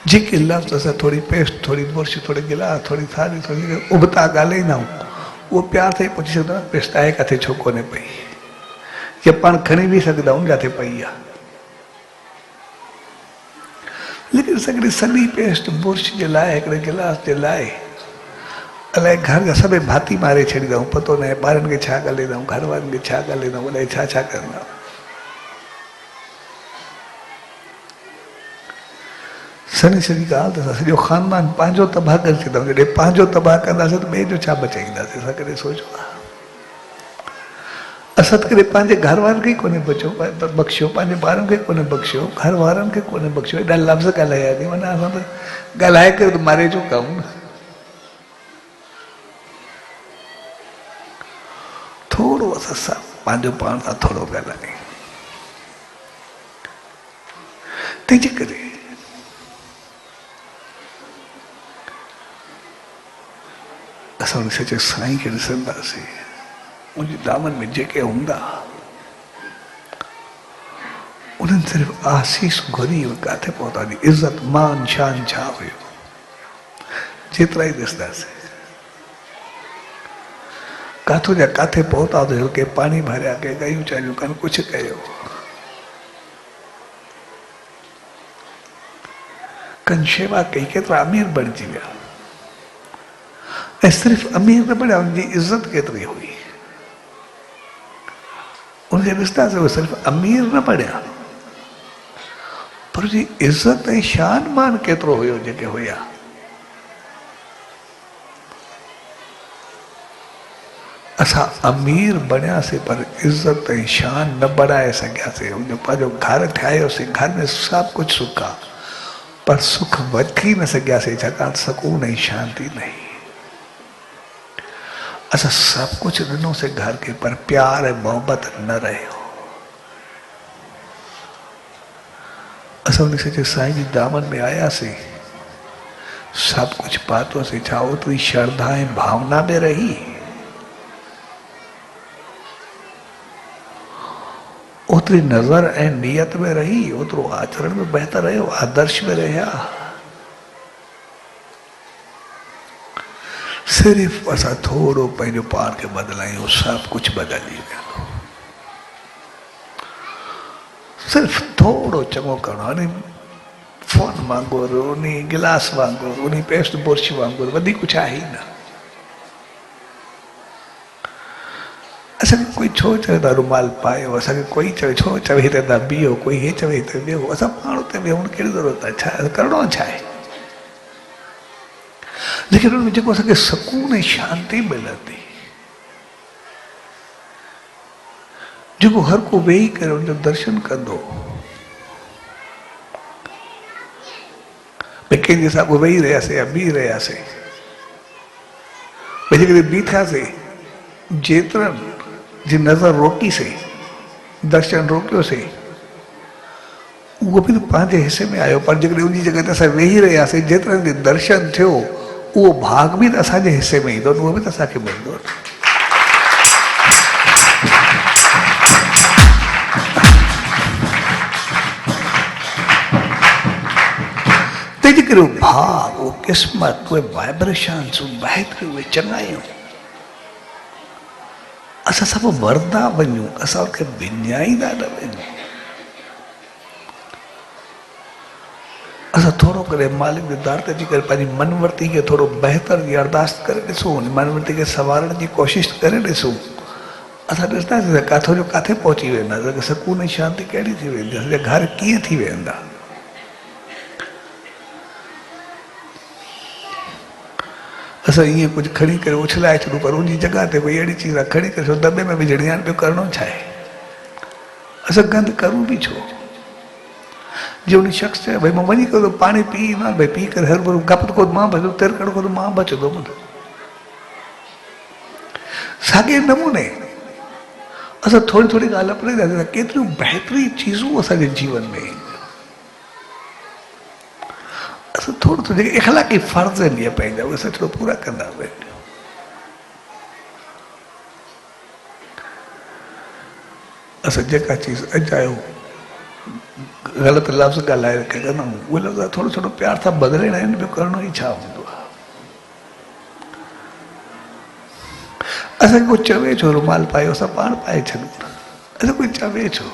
जेके लफ़्ज़ असां थोरी पेस्ट, थोरी बुर्श, थोरी गिलास, थोरी थाली, थोरी उबता ॻाल्हाईंदा आहियूं, उहो प्यार सां ई पुछी सघंदा आहियूं पेस्ट आहे किथे, छो कोन्हे पई, या पाण खणी बि सघंदा आहियूं जिथे पई आहे। लेकिन सॻड़ी सॼी पेस्ट बुर्श जे लाइ, हिकिड़े गिलास जे लाइ अलाए घर जा सभई भाती मारे छॾींदा आहियूं। पतो न आहे ॿारनि खे छा ॻाल्हाईंदा आहियूं, घर वारनि खे छा ॻाल्हाईंदा आहियूं, अलाए छा छा कंदा आहियूं। सॼी सॼी ॻाल्हि त असां सॼो ख़ानदान पंहिंजो तबाह करे छॾींदा आहियूं। जॾहिं पंहिंजो तबाह कंदासीं त ॿिए जो छा बचाईंदासीं? असां कॾहिं सोचो आहे? असां त कॾहिं पंहिंजे घर वारनि खे ई कोन्हे बख़्शियो, पंहिंजे ॿारनि खे कोन्हे बख़्शियो, घर वारनि खे कोन्हे बख़्शियो। एॾा लफ़्ज़ ॻाल्हाया थी, माना असां त ॻाल्हाए करे त मारे चुका आहियूं न। थोरो असां पंहिंजो पाण सां थोरो ॻाल्हायूं। तंहिंजे करे असां उन सचे साईं खे ॾिसंदासीं, उनजे दामन में जेके हूंदा उन्हनि सिर्फ़ु आसीस घुरी किथे पहुता, इज़त मान शान छा हुयो, जेतिरा ई ॾिसंदासीं काथो जा काथे पहुता हुयो। के पाणी भरिया, के गयूं चालियूं कनि, कुझु कयो, कनि शेवा कई, केतिरा अमीर बणिजी विया। ऐं सिर्फ़ु अमीर न बणिया, उनजी इज़त केतिरी हुई उनखे ॾिसंदासीं। उहे सिर्फ़ु अमीर न बणिया, पर उनजी इज़त ऐं शान मान केतिरो हुयो जेके हुया। असां अमीर बणियासीं पर इज़त ऐं शान न बढ़ाए सघियासीं। उनजो पंहिंजो घर ठाहियोसीं, घर में सभु कुझु सुख आहे, पर सुख वठी न सघियासीं, छाकाणि सुकून ऐं शांती नहीं। असां सभु कुझु ॾिनोसीं घर खे, पर प्यार ऐं मोहबत न रहियो। असां उन सचे साईं जी दामन में आयासीं, सभु कुझु पातोसीं, छा ओतिरी श्रद्धा ऐं भावना में रही, ओतिरी नज़र ऐं नियत में रही, ओतिरो आचरण में बहितर रहियो, आदर्श में रहिया। सिर्फ़ु असां थोरो पंहिंजो पाण खे बदिलायूं, सभु कुझु बदिली वेंदो। सिर्फ़ु थोरो चङो करिणो आहे। फोन वांगुरु, उन गिलास वांगुरु, उन पेस्ट बुर्श वांगुरु वधीक कुझु आहे ई न। असांखे कोई छो चवे था रुमाल पायो, असांखे कोई चवे छो चवे हिते था बीहो, कोई हे चवे हिते विहो, असां पाण उते विहूं, कहिड़ी ज़रूरत आहे? छा करिणो छा आहे? लेकिन उनमें जेको असांखे सुकून ऐं शांती मिलंदी, जेको हर को वेही करे उनजो दर्शन कंदो, भई कंहिंजे साम्हूं वेही रहियासीं या बीह रहियासीं, भई जेकॾहिं बीठासीं, जेतिरनि जी नज़र रोकीसीं, दर्शन रोकियोसीं, उहो बि पंहिंजे हिसे में आयो। पर जेकॾहिं उनजी जॻह ते असां वेही रहियासीं, जेतिरनि खे दर्शन थियो, उहो भाग बि त असांजे हिसे में ईंदो, उहो बि त असांखे मिलंदो। तंहिंजे करे उहो भाव, उहो क़िस्मत, उहे वाइब्रेशन्स, उहे बहितरी, उहे चङायूं असां सभु वरंदा वञूं, असां उनखे विञाईंदा न वञूं। असां थोरो करे मालिक जे दर ते अची करे पंहिंजी मनवर्ती खे थोरो बहितर जी अरदास करे ॾिसूं, मनवर्ती खे संवारण जी कोशिशि करे ॾिसूं। असां ॾिसंदासीं त किथां जो किथे पहुची वेंदासीं, सुकून ऐं शांती कहिड़ी थी वेंदी, असांजा घर कीअं थी वेंदा। असां ईअं कुझु खणी करे उछलाए छॾूं, पर उनजी जॻह ते कोई अहिड़ी चीज़ आहे खणी करे दॿे में विझणी आहे, ॿियो करिणो छा आहे। असां गंद करूं बि छो। जो उन शख़्स चए भई मां वञी करे पाणी पी ईंदो, भई पी करे हर भरू गप को मां बचंदो, तिरकड़ को मां बचंदो। साॻे नमूने असां थोरी थोरी ॻाल्हि अपनाईंदासीं, केतिरियूं बहितरीन चीज़ूं असांजे जीवन में असां थोरो थोरो जेके इख़लाक़ी फ़र्ज़ आहिनि इहे पंहिंजा, उहे असां थोरो पूरा कंदा वञूं। असां जेका चीज़ अॼायो ग़लति लफ़्ज़ ॻाल्हाए रखे कंदा आहियूं, उहे लफ़्ज़ थोरो थोरो प्यार सां बदिलणा आहिनि, ॿियो करिणो ई छा हूंदो आहे। असांखे कोई चवे छो रुमाल पायो, असां पाण पाए छॾूं, असां कोई चवे छो,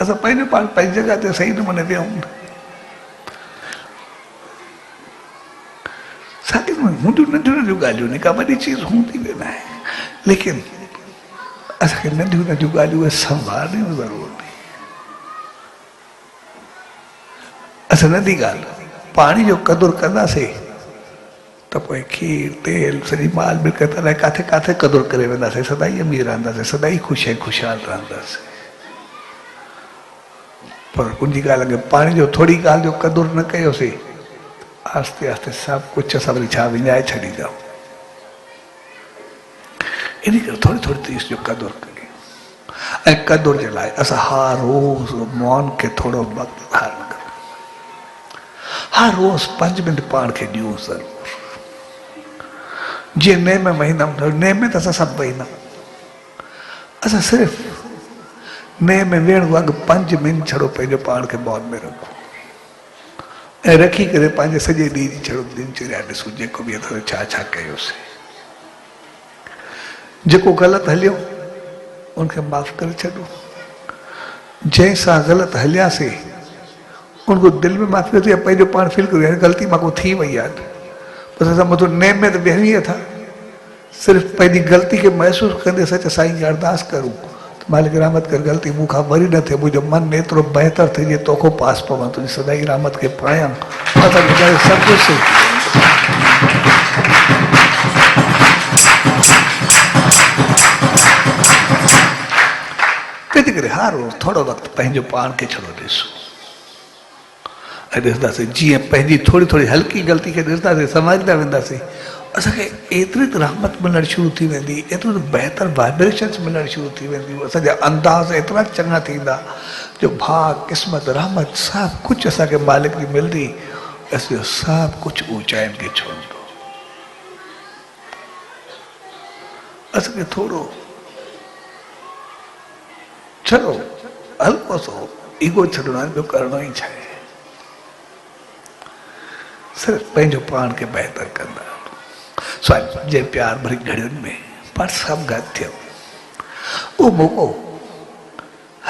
असां पंहिंजो पाण पंहिंजी जॻह ते सही नमूने विहूं। साॻियूं हूंदियूं नंढियूं नंढियूं ॻाल्हियूं आहिनि, का वॾी चीज़ हूंदी बि न आहे, लेकिन असांखे नंढियूं नंढियूं ॻाल्हियूं संभालणियूं ज़रूरु आहिनि। असां नंढी ॻाल्हि पाणी जो क़दुरु कंदासीं त पोइ खीर तेल सॼी माल मिल्कत अलाए किथे किथे क़दुरु करे वेंदासीं, सदाई अमीर रहंदासीं, सदाई ख़ुशि ऐं ख़ुशहाल रहंदासीं। पर उनजी ॻाल्हि अगरि पाणी जो थोरी ॻाल्हि जो क़दुरु न कयोसीं, आस्ते आस्ते सभु कुझु असां वरी छा विञाए छॾींदा। इन करे थोरी थोरी चीज़ जो क़दुरु करियूं, ऐं क़दुरु जे लाइ असां हर रोज़ मौन खे थोरो वक़्तु धारण करूं, हर रोज़ 5 मिंट पाण खे ॾियूं ज़रूरु। जीअं नेम में वेहींदा, नेम में त असां सभु वेहींदा, असां सिर्फ़ु नेम में वेहण अॻु 5 मिंट छड़ो पंहिंजो पाण खे मौन में रखूं, ऐं रखी करे पंहिंजे सॼे ॾींहं जी छड़ो दिनचर्या ॾिसूं, जेको बि अथव छा छा कयोसीं, जेको ग़लति हलियो उनखे माफ़ करे छॾूं, जंहिंसां ग़लति हलियासीं उनको दिलि में माफ़ी होती आहे, पंहिंजो पाण फील करियो ग़लती मां को थी वई आहे, बसि असां मथां नेम में त वेहूं ई था, सिर्फ़ु पंहिंजी ग़लती खे महसूसु कंदे सच साईं खे अरदास करूं त मालिक रहमत कर, ग़लती मूंखां वरी न थिए, मुंहिंजो मन एतिरो बहितर थिए जीअं तोखो पास पवां, तुंहिंजी सदाई रहमत खे पायां, असांखे करे सभु कुझु तंहिंजे करे हर रोज़ थोरो वक़्तु पंहिंजो पाण खे छड़ो ॾिसूं, ऐं ॾिसंदासीं जीअं पंहिंजी थोरी थोरी हल्की ग़लती खे ॾिसंदासीं, सम्झंदा वेंदासीं, असांखे एतिरी त रहमत मिलणु शुरू थी वेंदी, एतिरो त बहितर वाइब्रेशन्स मिलणु शुरू थी वेंदियूं, असांजा अंदाज़ एतिरा चङा थींदा जो भाग क़िस्मत रहमत सभु कुझु असांखे मालिक जी मिलंदी, असांजो सभु कुझु ऊचाइनि खे छूंदो। असांखे थोरो छॾो हल्को सो ईगो छॾणो आहे, ॿियो करिणो ई छा आहे, सिर्फ़ु पंहिंजो पाण खे बहितर कंदा। स्वामी जे प्यार भरी घड़ियुनि में पाण सभु गॾु थियऊं, उहो मौक़ो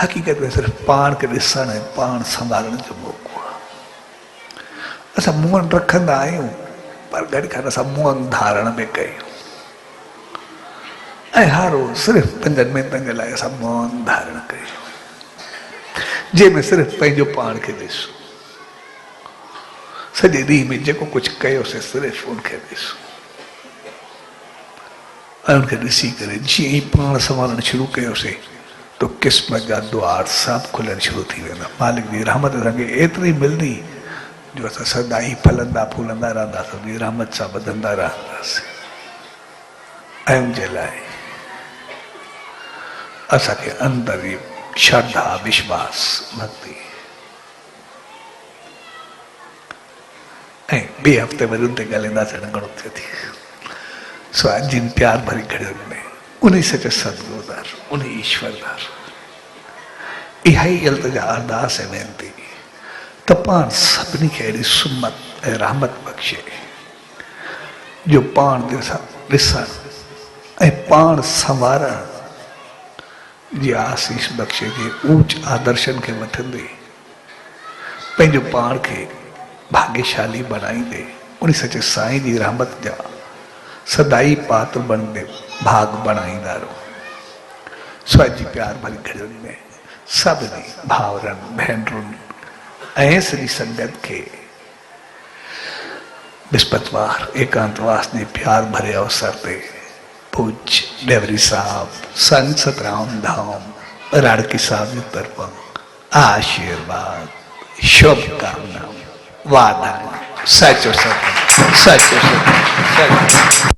हक़ीक़त में सिर्फ़ु पाण खे ॾिसण ऐं पाण संभालण जो मौक़ो आहे। असां मुंहं रखंदा आहियूं, पर गॾु खां असां मुंहं धारण में कयूं, ऐं हर रोज़ सिर्फ़ु 5 मिंटनि जे लाइ असां मुंहं धारण कयूं, जंहिंमें सिर्फ़ु पंहिंजो पाण खे ॾिसूं, सॼे ॾींहं में जेको कुझु कयोसीं सिर्फ़ु उनखे ॾिसूं, ऐं उनखे ॾिसी करे जीअं ई पाण संभालणु शुरू कयोसीं तो क़िस्मत जा द्वार सभु खुलणु शुरू थी वेंदा। मालिक जी रहमत असांखे एतिरी मिलंदी जो असां सदाई फलंदा फूलंदा रहंदासीं, उनजी रहमत सां वधंदा रहंदासीं। ऐं उनजे लाइ असांखे अंदरि श्रद्धा विश्वास भक्ति, ऐं ॿिए हफ़्ते वरी उन ते ॻाल्हाईंदासीं, घणो थियो थी। सो आज जिन प्यार भरी घड़ियुनि में उन्हीं सच सदगुरुदार, उन्हीं ईश्वरदार इहा ई इल्तिजा अरदास ऐं वेनती त पाण सभिनी खे अहिड़ी सुमत ऐं रहमत बख़्शे जो पाण ॾिसण ऐं पाण संवारण जी आसीस बख्शे जे ऊंच आदर्शन के वठंदे पंहिंजो पाण खे भाग्यशाली बनाईंदे उन सचे साईं जी रहमत जा सदाई पात्र बनदे भाग बनाईंदा रहो। स्वामी जी प्यार भरी घड़ियुनि में सभिनी भावरनि भेनरुनि ऐं सॼी संगत के विस्पतवार एकांतवास जे प्यार भरे अवसर ते पूज्य डेवरी साहब संत सतराम धाम राड़की साहब जी तरफां आशीर्वाद शुभकामना वादा सचो सच सचो सच सच